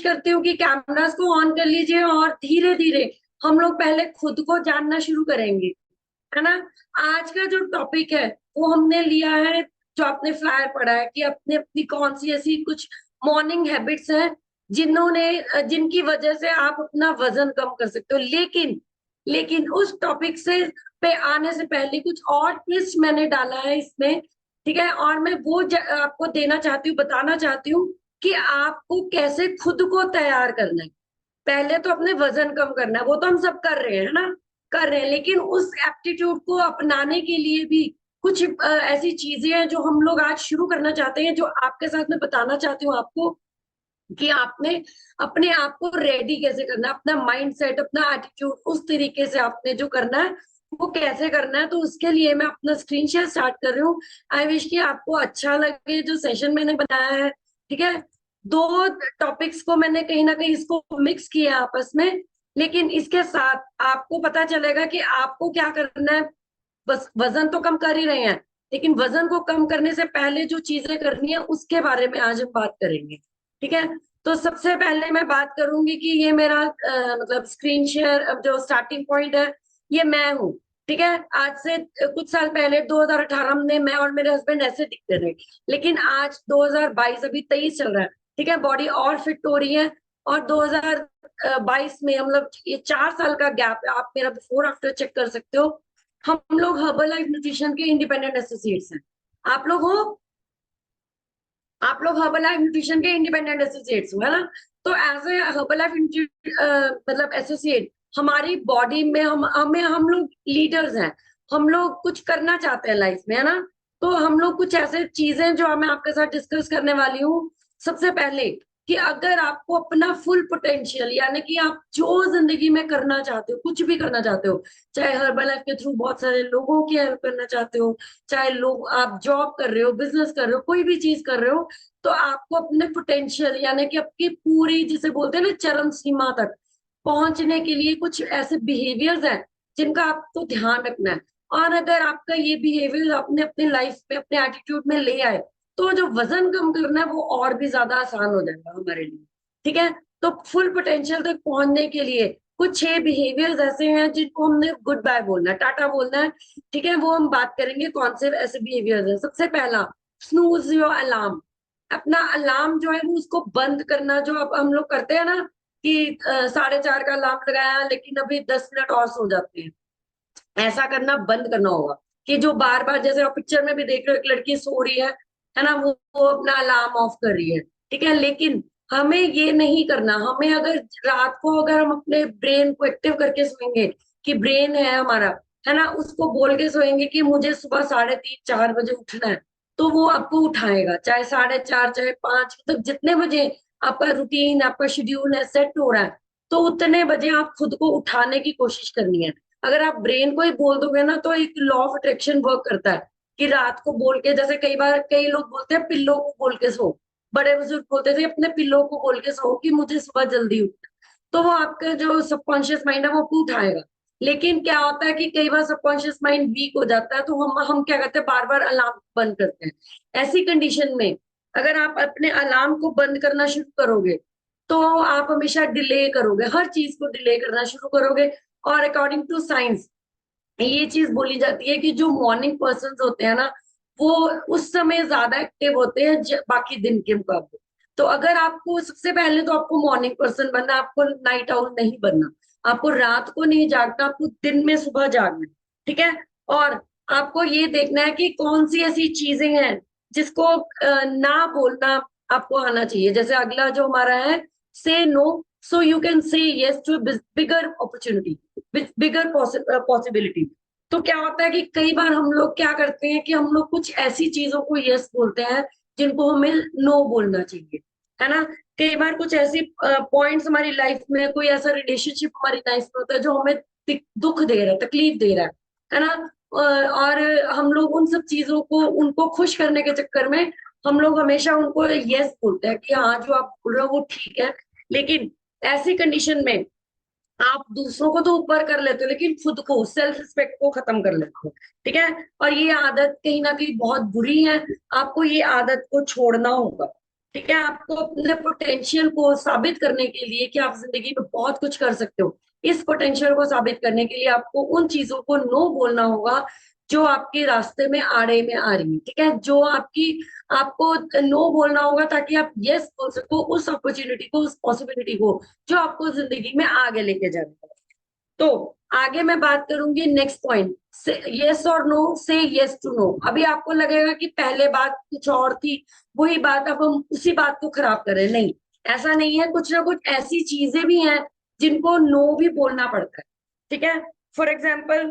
करती हूँ कि कैमरास को ऑन कर लीजिए और धीरे धीरे हम लोग पहले खुद को जानना शुरू करेंगे, है ना। आज का जो टॉपिक है वो हमने लिया है, जो आपने फ्लायर पढ़ा है कि अपने अपनी कौन सी ऐसी कुछ मॉर्निंग हैबिट्स हैं जिनकी वजह से आप अपना वजन कम कर सकते हो। लेकिन लेकिन उस टॉपिक से पे आने से पहले कुछ और ट्विस्ट मैंने डाला है इसमें, ठीक है। और मैं वो आपको देना चाहती हूँ, बताना चाहती हूँ कि आपको कैसे खुद को तैयार करना है। पहले तो अपने वजन कम करना है, वो तो हम सब कर रहे हैं ना, कर रहे हैं। लेकिन उस एप्टीट्यूड को अपनाने के लिए भी कुछ ऐसी चीजें हैं जो हम लोग आज शुरू करना चाहते हैं, जो आपके साथ मैं बताना चाहती हूँ आपको कि आपने अपने आप को रेडी कैसे करना है, अपना माइंड सेट, अपना एटीट्यूड उस तरीके से आपने जो करना है वो कैसे करना है। तो उसके लिए मैं अपना स्क्रीन शेयर स्टार्ट कर रही हूँ। आई विश कि आपको अच्छा लगे जो सेशन मैंने बनाया है, ठीक है। दो टॉपिक्स को मैंने कहीं ना कहीं इसको मिक्स किया आपस में, लेकिन इसके साथ आपको पता चलेगा कि आपको क्या करना है। बस वजन तो कम कर ही रहे हैं, लेकिन वजन को कम करने से पहले जो चीजें करनी है उसके बारे में आज हम बात करेंगे, ठीक है। तो सबसे पहले मैं बात करूंगी कि ये मेरा मतलब स्क्रीन शेयर, अब जो स्टार्टिंग पॉइंट है ये मैं हूँ, ठीक है। आज से कुछ साल पहले 2018 में मैं और मेरे हस्बैंड ऐसे दिखते थे, लेकिन आज 2022, अभी 23 चल रहा है, ठीक है। बॉडी और फिट हो रही है। और 2022 में मतलब ये 4 साल का गैप है, आप मेरा बिफोर आफ्टर चेक कर सकते हो। हम लोग हर्बल लाइफ न्यूट्रिशन के इंडिपेंडेंट एसोसिएट्स हैं। आप लोग हो, आप लोग हर्बल लाइफ न्यूट्रिशन के इंडिपेंडेंट एसोसिएट्स हो, है ना। तो एज ए हर्बल लाइफ मतलब एसोसिएट, हमारी बॉडी में हम लोग लीडर्स हैं। हम लोग कुछ करना चाहते हैं लाइफ में, है ना। तो हम लोग कुछ ऐसे चीजें जो मैं आपके साथ डिस्कस करने वाली हूँ। सबसे पहले कि अगर आपको अपना फुल पोटेंशियल, यानी कि आप जो जिंदगी में करना चाहते हो, कुछ भी करना चाहते हो, चाहे हर्बल लाइफ के थ्रू बहुत सारे लोगों की हेल्प करना चाहते हो, चाहे लोग आप जॉब कर रहे हो, बिजनेस कर रहे हो, कोई भी चीज कर रहे हो, तो आपको अपने पोटेंशियल यानी कि आपकी पूरी, जिसे बोलते हैं ना, चरम सीमा तक पहुंचने के लिए कुछ ऐसे बिहेवियर्स हैं जिनका आपको ध्यान रखना है। और अगर आपका ये बिहेवियर अपने अपने लाइफ में, अपने एटीट्यूड में ले आए, तो जो वजन कम करना है वो और भी ज्यादा आसान हो जाएगा हमारे लिए, ठीक है। तो फुल पोटेंशियल तक पहुंचने के लिए कुछ 6 बिहेवियर्स ऐसे हैं जिनको हमने गुड बाय बोलना है, टाटा बोलना है, ठीक है। वो हम बात करेंगे कौन से ऐसे बिहेवियर्स हैं। सबसे पहला, स्नूज योर अलार्म। अपना अलार्म जो है वो उसको बंद करना, जो अब हम लोग करते हैं ना कि 4:30 का अलार्म लगाया लेकिन अभी 10 मिनट और सो जाते हैं। ऐसा करना बंद करना होगा। कि जो बार बार, जैसे आप पिक्चर में भी देख रहे हो, एक लड़की सो रही है ना, वो अपना अलार्म ऑफ कर रही है, ठीक है। लेकिन हमें ये नहीं करना। हमें अगर रात को अगर हम अपने ब्रेन को एक्टिव करके सोएंगे, कि ब्रेन है हमारा, है ना, उसको बोल के सोएंगे कि मुझे सुबह 3:30 4 बजे उठना है, तो वो आपको उठाएगा, चाहे 4:30 चाहे 5, मतलब जितने बजे आपका रूटीन, आपका शेड्यूल है सेट हो रहा है, तो उतने बजे आप खुद को उठाने की कोशिश करनी है। अगर आप ब्रेन को ही बोल दोगे ना, तो एक लॉ ऑफ अट्रैक्शन वर्क करता है कि रात को बोल के, जैसे कई बार कई लोग बोलते हैं पिल्लो को बोल के सो, बड़े बुजुर्ग बोलते थे अपने पिल्लो को बोल के सो कि मुझे सुबह जल्दी उठ, तो वो आपका जो सबकॉन्शियस माइंड है वो आपको उठाएगा। लेकिन क्या होता है कि कई बार सबकॉन्शियस माइंड वीक हो जाता है, तो हम क्या करते हैं, बार बार अलार्म बंद करते हैं। ऐसी कंडीशन में अगर आप अपने अलार्म को बंद करना शुरू करोगे, तो आप हमेशा डिले करोगे, हर चीज को डिले करना शुरू करोगे। और अकॉर्डिंग टू साइंस ये चीज बोली जाती है कि जो मॉर्निंग पर्सन होते हैं ना, वो उस समय ज्यादा एक्टिव होते हैं बाकी दिन के मुकाबले। तो अगर आपको, सबसे पहले तो आपको मॉर्निंग पर्सन बनना, आपको नाइट आउल नहीं बनना। आपको रात को नहीं जागना, आपको दिन में सुबह जागना है, ठीक है। और आपको ये देखना है कि कौन सी ऐसी चीजें हैं जिसको ना बोलना आपको आना चाहिए। जैसे अगला जो हमारा है, say no so you can say yes to bigger opportunity, bigger possibility. तो क्या होता है कि कई बार हम लोग क्या करते हैं कि हम लोग कुछ ऐसी चीजों को यस बोलते हैं जिनको हमें नो बोलना चाहिए, है ना। कई बार कुछ ऐसी पॉइंट्स हमारी लाइफ में, कोई ऐसा रिलेशनशिप हमारी लाइफ में होता है जो हमें दुख दे रहा है, तकलीफ दे रहा है ना। और हम लोग उन सब चीजों को, उनको खुश करने के चक्कर में हम लोग हमेशा उनको यस बोलते हैं कि हाँ जो आप बोल रहे हो वो ठीक है। लेकिन ऐसी कंडीशन में आप दूसरों को तो ऊपर कर लेते हो, लेकिन खुद को, सेल्फ रिस्पेक्ट को खत्म कर लेते हो, ठीक है। और ये आदत कहीं ना कहीं बहुत बुरी है, आपको ये आदत को छोड़ना होगा। ठीक है, आपको अपने पोटेंशियल को साबित करने के लिए कि आप जिंदगी में बहुत कुछ कर सकते हो, इस पोटेंशियल को साबित करने के लिए आपको उन चीजों को नो बोलना होगा जो आपके रास्ते में आड़े में आ रही है। ठीक है, जो आपकी, आपको नो बोलना होगा ताकि आप यस बोल सको उस अपॉर्चुनिटी को, उस पॉसिबिलिटी को जो आपको जिंदगी में आगे लेके जाना है। तो आगे मैं बात करूंगी नेक्स्ट पॉइंट से, यस और नो से यस टू नो। अभी आपको लगेगा कि पहले बात कुछ और थी, वही बात अब हम उसी बात को खराब कर रहे हैं। नहीं, ऐसा नहीं है, कुछ ना कुछ ऐसी चीजें भी हैं जिनको नो भी बोलना पड़ता है। ठीक है, फॉर एग्जाम्पल,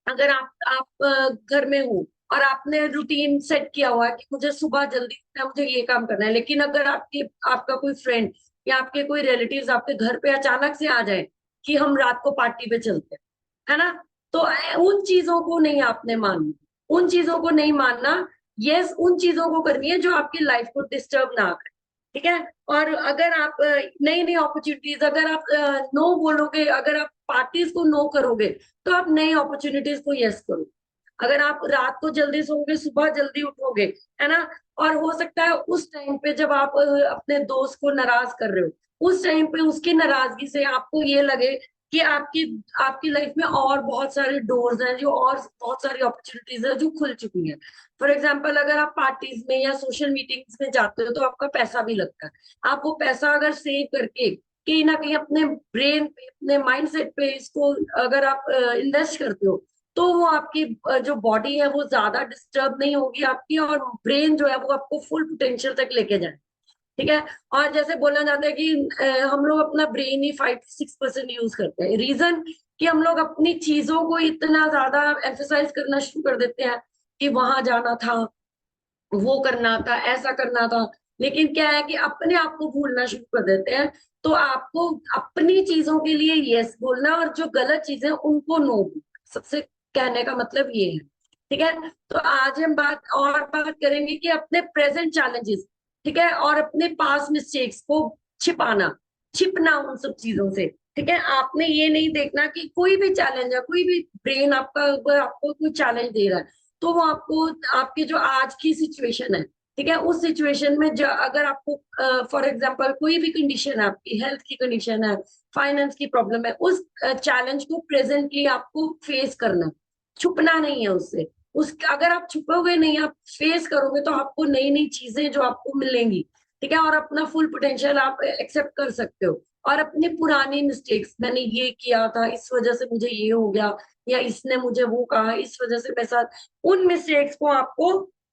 अगर आप घर में हो और आपने रूटीन सेट किया हुआ है कि मुझे सुबह जल्दी उठना है, मुझे ये काम करना है, लेकिन अगर आपके, आपका कोई फ्रेंड या आपके कोई रिलेटिव्स आपके घर पे अचानक से आ जाए कि हम रात को पार्टी पे चलते हैं, है ना, तो उन चीजों को नहीं आपने मानना, उन चीजों को नहीं मानना। यस, उन चीजों को करनी है जो आपकी लाइफ को डिस्टर्ब ना करे। ठीक है, और अगर आप नई नई अपॉर्चुनिटीज, अगर आप नो बोलोगे, अगर आप पार्टीज को नो करोगे, तो आप नई अपॉर्चुनिटीज को यस करो। अगर आप रात को जल्दी सोओगे, सुबह जल्दी उठोगे, है ना, और हो सकता है उस टाइम पे जब आप अपने दोस्त को नाराज कर रहे हो, उस टाइम पे उसकी नाराजगी से आपको ये लगे कि आपकी आपकी लाइफ में और बहुत सारे डोर्स हैं, जो और बहुत सारी अपॉर्चुनिटीज है जो खुल चुकी हैं। फॉर एग्जाम्पल, अगर आप पार्टीज में या सोशल मीटिंग्स में जाते हो तो आपका पैसा भी लगता है। आप वो पैसा अगर सेव करके कहीं ना कहीं अपने ब्रेन पे, अपने माइंड सेट पे इसको अगर आप इन्वेस्ट करते हो, तो वो आपकी जो बॉडी है वो ज्यादा डिस्टर्ब नहीं होगी आपकी, और ब्रेन जो है वो आपको फुल पोटेंशियल तक लेके जाए। ठीक है, और जैसे बोला जाता है कि हम लोग अपना ब्रेन ही 5 से 6% यूज करते हैं। रीजन कि हम लोग अपनी चीजों को इतना ज्यादा एम्फेसाइज करना शुरू कर देते हैं कि वहां जाना था, वो करना था, ऐसा करना था, लेकिन क्या है कि अपने आप को भूलना शुरू कर देते हैं। तो आपको अपनी चीजों के लिए यस बोलना और जो गलत चीजें उनको नो बोलना, सबसे कहने का मतलब ये है। ठीक है, तो आज हम बात करेंगे कि अपने प्रेजेंट चैलेंजेस, ठीक है, और अपने पास मिस्टेक्स को छिपाना, छिपना उन सब चीजों से। ठीक है, आपने ये नहीं देखना कि कोई भी चैलेंज है, कोई भी ब्रेन आपका अगर आपको कोई चैलेंज दे रहा है, तो वो आपको, आपकी जो आज की सिचुएशन है, ठीक है, उस सिचुएशन में अगर आपको फॉर एग्जांपल कोई भी कंडीशन है, आपकी हेल्थ की कंडीशन है, फाइनेंस की प्रॉब्लम है, उस चैलेंज को प्रेजेंटली आपको फेस करना है, छुपना नहीं है उससे। उस अगर आप छुपोगे नहीं, आप फेस करोगे, तो आपको नई नई चीजें जो आपको मिलेंगी। ठीक है, और अपना फुल पोटेंशियल आप एक्सेप्ट कर सकते हो। और अपनी पुरानी मिस्टेक्स, मैंने ये किया था इस वजह से मुझे ये हो गया, या इसने मुझे वो कहा इस वजह से मेरे साथ, उन मिस्टेक्स को आपको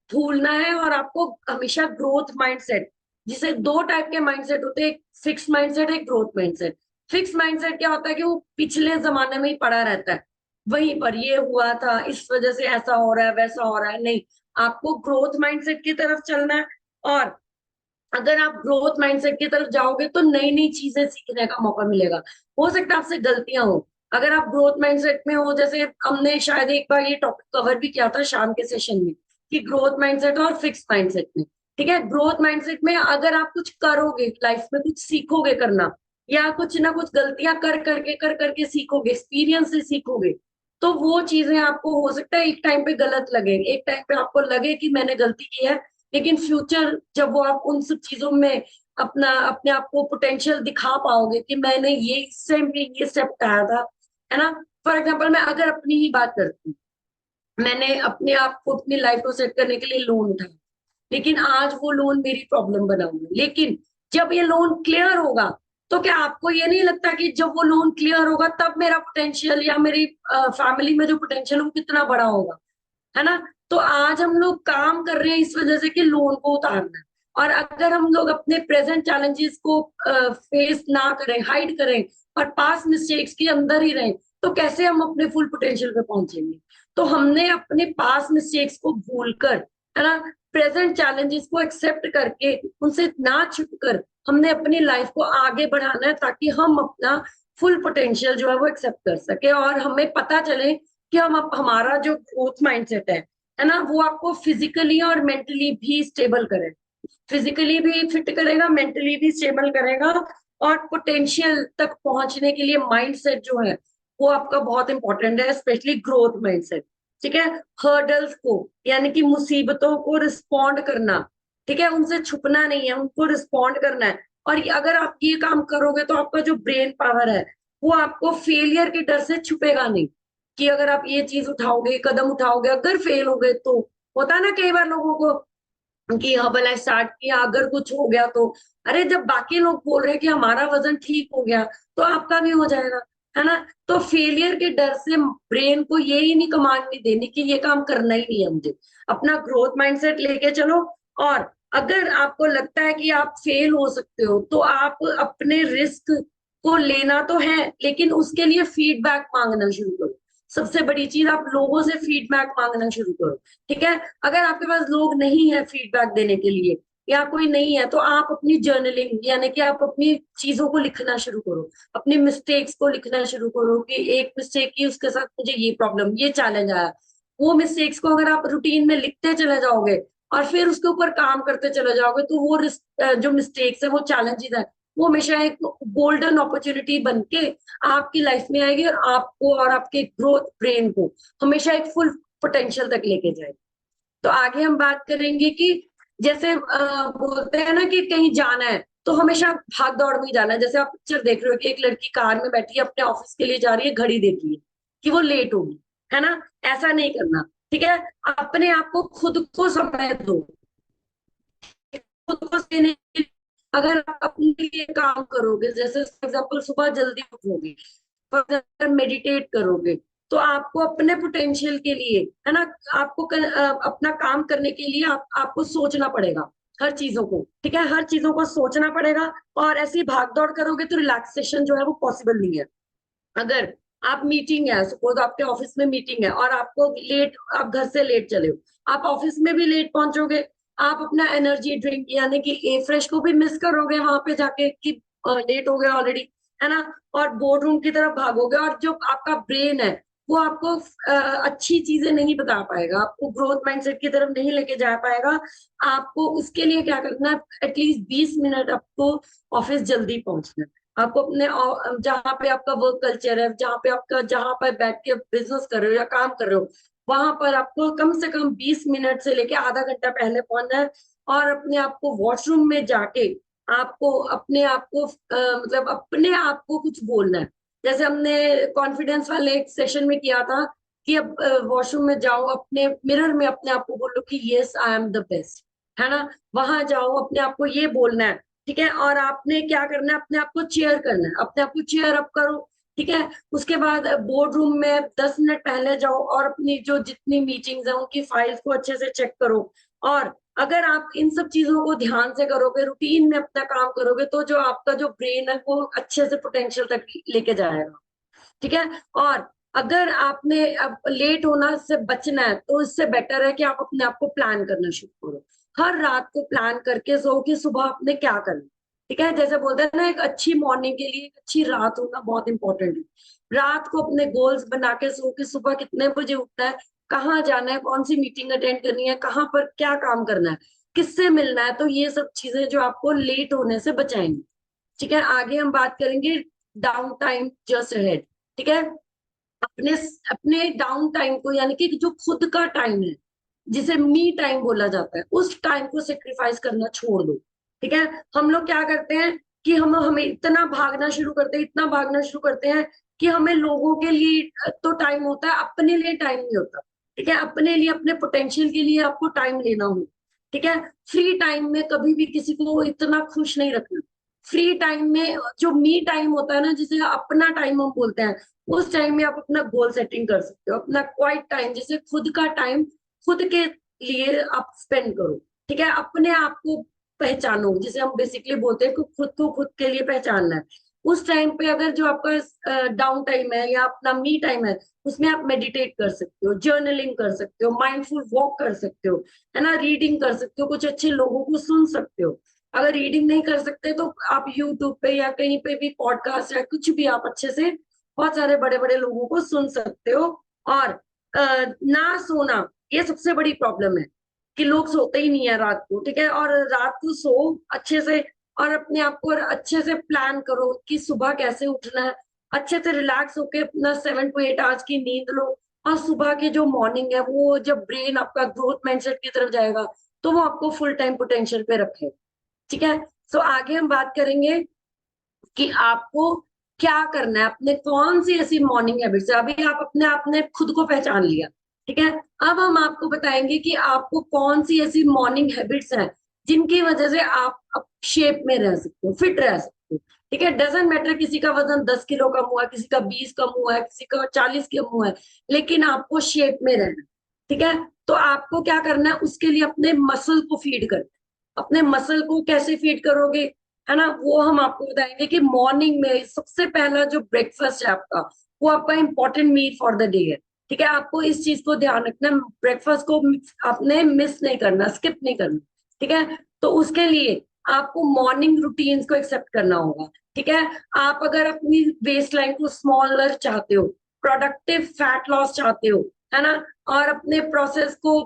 भूलना है। और आपको हमेशा ग्रोथ माइंडसेट, जिसे दो टाइप के माइंडसेट होते हैं, एक फिक्स माइंडसेट, एक ग्रोथ माइंडसेट। फिक्स माइंडसेट क्या होता है कि वो पिछले जमाने में ही पड़ा रहता है, वहीं पर ये हुआ था, इस वजह से ऐसा हो रहा है, वैसा हो रहा है। नहीं, आपको ग्रोथ माइंडसेट की तरफ चलना है। और अगर आप ग्रोथ माइंडसेट की तरफ जाओगे तो नई नई चीजें सीखने का मौका मिलेगा। हो सकता है आपसे गलतियां हो, अगर आप ग्रोथ माइंडसेट में हो, जैसे हमने शायद एक बार ये टॉपिक कवर भी किया था शाम के सेशन में, कि ग्रोथ माइंडसेट और फिक्स माइंडसेट में। ठीक है, ग्रोथ माइंडसेट में अगर आप कुछ करोगे लाइफ में, कुछ सीखोगे करना, या कुछ ना कुछ गलतियां कर करके सीखोगे, एक्सपीरियंस से सीखोगे, तो वो चीजें आपको हो सकता है एक टाइम पे गलत लगे, एक टाइम पे आपको लगे कि मैंने गलती की है, लेकिन फ्यूचर जब वो आप उन सब चीजों में अपना, अपने आप को पोटेंशियल दिखा पाओगे कि मैंने ये इस टाइम पे ये स्टेप उठाया था, है ना। फॉर एग्जाम्पल, मैं अगर अपनी ही बात करती हूँ, मैंने अपने आप को, अपनी लाइफ को सेट करने के लिए लोन उठाया, लेकिन आज वो लोन मेरी प्रॉब्लम बना हुआ है। लेकिन जब ये लोन क्लियर होगा, तो क्या आपको ये नहीं लगता कि जब वो लोन क्लियर होगा तब मेरा पोटेंशियल या मेरी फैमिली में जो पोटेंशियल है वो कितना बड़ा होगा, है ना। तो आज हम लोग काम कर रहे हैं इस वजह से कि लोन को उतारना है। और अगर हम लोग अपने प्रेजेंट चैलेंजेस को फेस ना करें, हाइड करें, और पास मिस्टेक्स के अंदर ही रहें, तो कैसे हम अपने फुल पोटेंशियल पे पहुंचेंगे। तो हमने अपने पास मिस्टेक्स को भूलकर, है ना, प्रेजेंट चैलेंजेस को एक्सेप्ट करके, उनसे ना छुप कर, हमने अपनी लाइफ को आगे बढ़ाना है, ताकि हम अपना फुल पोटेंशियल जो है वो एक्सेप्ट कर सके, और हमें पता चले कि हमारा जो ग्रोथ माइंडसेट है ना, वो आपको फिजिकली और मेंटली भी स्टेबल करे, फिजिकली भी फिट करेगा, मेंटली भी स्टेबल करेगा। और पोटेंशियल तक पहुंचने के लिए माइंडसेट जो है वो आपका बहुत इंपॉर्टेंट है, स्पेशली ग्रोथ माइंडसेट। ठीक है, हर्डल्स को, यानी कि मुसीबतों को रिस्पॉन्ड करना, ठीक है, उनसे छुपना नहीं है, उनको रिस्पॉन्ड करना है। और अगर आप ये काम करोगे तो आपका जो ब्रेन पावर है वो आपको फेलियर के डर से छुपेगा नहीं, कि अगर आप ये चीज उठाओगे, कदम उठाओगे, अगर फेल हो गए तो। होता है ना कई बार लोगों को कि हाँ भला स्टार्ट किया, अगर कुछ हो गया तो। अरे जब बाकी लोग बोल रहे हैं कि हमारा वजन ठीक हो गया तो आपका भी हो जाएगा, है ना। तो फेलियर के डर से ब्रेन को ये ही नहीं कमांड नहीं देनी कि ये काम करना ही नहीं है मुझे। अपना ग्रोथ माइंडसेट लेके चलो। और अगर आपको लगता है कि आप फेल हो सकते हो तो आप अपने रिस्क को लेना तो है, लेकिन उसके लिए फीडबैक मांगना शुरू करो। सबसे बड़ी चीज, आप लोगों से फीडबैक मांगना शुरू करो। ठीक है, अगर आपके पास लोग नहीं है फीडबैक देने के लिए या कोई नहीं है, तो आप अपनी जर्नलिंग यानी कि आप अपनी चीजों को लिखना शुरू करो। अपनी मिस्टेक्स को लिखना शुरू करो कि एक मिस्टेक की, उसके साथ मुझे ये प्रॉब्लम, ये चैलेंज आया। वो मिस्टेक्स को अगर आप रूटीन में लिखते चले जाओगे और फिर उसके ऊपर काम करते चले जाओगे, तो वो जो मिस्टेक्स है, वो चैलेंजेस है, वो हमेशा एक गोल्डन अपॉर्चुनिटी बन के आपकी लाइफ में आएगी और आपको और आपके ग्रोथ ब्रेन को हमेशा एक फुल पोटेंशियल तक लेके जाएगी। तो आगे हम बात करेंगे कि जैसे बोलते हैं ना कि कहीं जाना है तो हमेशा भाग दौड़ में ही जाना है। जैसे आप पिक्चर देख रहे हो कि एक लड़की कार में बैठी है, अपने ऑफिस के लिए जा रही है, घड़ी देख रही है कि वो लेट होगी, है ना। ऐसा नहीं करना। ठीक है, अपने आप को, खुद को समय दो। खुद को देने के लिए अगर आप अपने लिए काम करोगे, जैसे एग्जाम्पल सुबह जल्दी उठोगे, अगर मेडिटेट करोगे, तो आपको अपने पोटेंशियल के लिए, है ना, आपको अपना काम करने के लिए आपको सोचना पड़ेगा हर चीजों को। ठीक है, हर चीजों को सोचना पड़ेगा। और ऐसी भाग दौड़ करोगे तो रिलैक्सेशन जो है वो पॉसिबल नहीं है। अगर आप मीटिंग है, सपोज आपके ऑफिस में मीटिंग है और आपको लेट, आप घर से लेट चले हो, आप ऑफिस में भी लेट पहुंचोगे। आप अपना एनर्जी ड्रिंक यानी कि ए फ्रेश को भी मिस करोगे वहां पे जाके कि लेट हो गया ऑलरेडी, है ना। और बोर्ड रूम की तरफ भागोगे और जो आपका ब्रेन है वो आपको अच्छी चीजें नहीं बता पाएगा, आपको ग्रोथ माइंडसेट की तरफ नहीं लेके जा पाएगा। आपको उसके लिए क्या करना है, एटलीस्ट 20 मिनट आपको ऑफिस जल्दी पहुंचना है। आपको अपने जहाँ पे आपका वर्क कल्चर है, जहाँ पे आपका, जहाँ पर बैठ के बिजनेस कर रहे हो या काम कर रहे हो, वहां पर आपको कम से कम 20 मिनट से लेके आधा घंटा पहले पहुंचना है। और अपने आप को वॉशरूम में जाके आपको अपने आप को मतलब अपने आप को कुछ बोलना है। जैसे हमने कॉन्फिडेंस वाले एक सेशन में किया था कि अब वॉशरूम में जाओ, अपने मिरर में अपने आप को बोलो कि yes I am the best, है ना। वहां जाओ, अपने आप को ये बोलना है। ठीक है, और आपने क्या करना है, अपने आप को चेयर करना है, अपने आप को चेयर अप करो। ठीक है, उसके बाद बोर्ड रूम में 10 मिनट पहले जाओ और अपनी जो जितनी मीटिंग्स है उनकी फाइल्स को अच्छे से चेक करो। और अगर आप इन सब चीजों को ध्यान से करोगे, रूटीन में अपना काम करोगे, तो जो आपका जो ब्रेन है वो अच्छे से पोटेंशियल तक लेके जाएगा। ठीक है। और अगर आपने अब लेट होना से बचना है तो इससे बेटर है कि आप अपने आप को प्लान करना शुरू करो। हर रात को प्लान करके सो कि सुबह आपने क्या करना। ठीक है, जैसे बोलते हैं ना, एक अच्छी मॉर्निंग के लिए एक अच्छी रात होना बहुत इंपॉर्टेंट है। रात को अपने गोल्स बना के सो कि सुबह कितने बजे उठना है, कहाँ जाना है, कौन सी मीटिंग अटेंड करनी है, कहाँ पर क्या काम करना है, किससे मिलना है। तो ये सब चीजें जो आपको लेट होने से बचाएंगी। ठीक है, आगे हम बात करेंगे डाउन टाइम जस्ट अहेड। ठीक है, अपने अपने डाउन टाइम को यानी कि जो खुद का टाइम है, जिसे मी टाइम बोला जाता है, उस टाइम को सेक्रीफाइस करना छोड़ दो। ठीक है, हम लोग क्या करते हैं कि हम हमें इतना भागना शुरू करते हैं, इतना भागना शुरू करते हैं कि हमें लोगों के लिए तो टाइम होता है, अपने लिए टाइम नहीं होता। ठीक है, अपने लिए, अपने पोटेंशियल के लिए आपको टाइम लेना हो। ठीक है, फ्री टाइम में कभी भी किसी को इतना खुश नहीं रखना। फ्री टाइम में जो मी टाइम होता है ना, जिसे अपना टाइम हम बोलते हैं, उस टाइम में आप अपना गोल सेटिंग कर सकते हो, अपना क्वाइट टाइम, जैसे खुद का टाइम खुद के लिए आप स्पेंड करो। ठीक है, अपने आप को पहचानो, जिसे हम बेसिकली बोलते हैं कि खुद को खुद के लिए पहचानना है। उस टाइम पे अगर जो आपका डाउन टाइम है या अपना मी टाइम है, उसमें आप मेडिटेट कर सकते हो, जर्नलिंग कर सकते हो, माइंडफुल वॉक कर सकते हो, है ना, रीडिंग कर सकते हो, कुछ अच्छे लोगों को सुन सकते हो। अगर रीडिंग नहीं कर सकते तो आप यूट्यूब पे या कहीं पे भी पॉडकास्ट या कुछ भी आप अच्छे से बहुत सारे बड़े बड़े लोगों को सुन सकते हो। और ना सोना, ये सबसे बड़ी प्रॉब्लम है कि लोग सोते ही नहीं है रात को। ठीक है, और रात को सो अच्छे से, और अपने आप को अच्छे से प्लान करो कि सुबह कैसे उठना है। अच्छे से रिलैक्स होके अपना 7 to 8 आवर्स की नींद लो। और सुबह की जो मॉर्निंग है, वो जब ब्रेन आपका ग्रोथ माइंडसेट की तरफ जाएगा, तो वो आपको फुल टाइम पोटेंशियल पे रखे। ठीक है। सो आगे हम बात करेंगे कि आपको क्या करना है, अपने कौन सी ऐसी मॉर्निंग हैबिट्स है। अभी आप अपने आपने खुद को पहचान लिया, ठीक है। अब हम आपको बताएंगे कि आपको कौन सी ऐसी मॉर्निंग हैबिट्स हैं जिनकी वजह से आप शेप में रह सकते हो, फिट रह सकते हो। ठीक है, डजेंट मैटर किसी का वजन 10 किलो कम हुआ, किसी का 20 कम हुआ है, किसी का 40 कम हुआ है, लेकिन आपको शेप में रहना है। ठीक है। तो आपको क्या करना है, उसके लिए अपने मसल को फीड करना है। अपने मसल को कैसे फीड करोगे, है ना, वो हम आपको बताएंगे कि मॉर्निंग में सबसे पहला जो ब्रेकफास्ट है आपका, वो आपका important meal for the day है। ठीक है, आपको इस चीज को ध्यान रखना, ब्रेकफास्ट को आपने मिस नहीं करना, स्किप नहीं करना। ठीक है। तो उसके लिए आपको मॉर्निंग रूटीन्स को एक्सेप्ट करना होगा। ठीक है। आप अगर अपनी वेस्ट लाइन को स्मॉलर चाहते हो, प्रोडक्टिव फैट लॉस चाहते हो, है ना, और अपने प्रोसेस को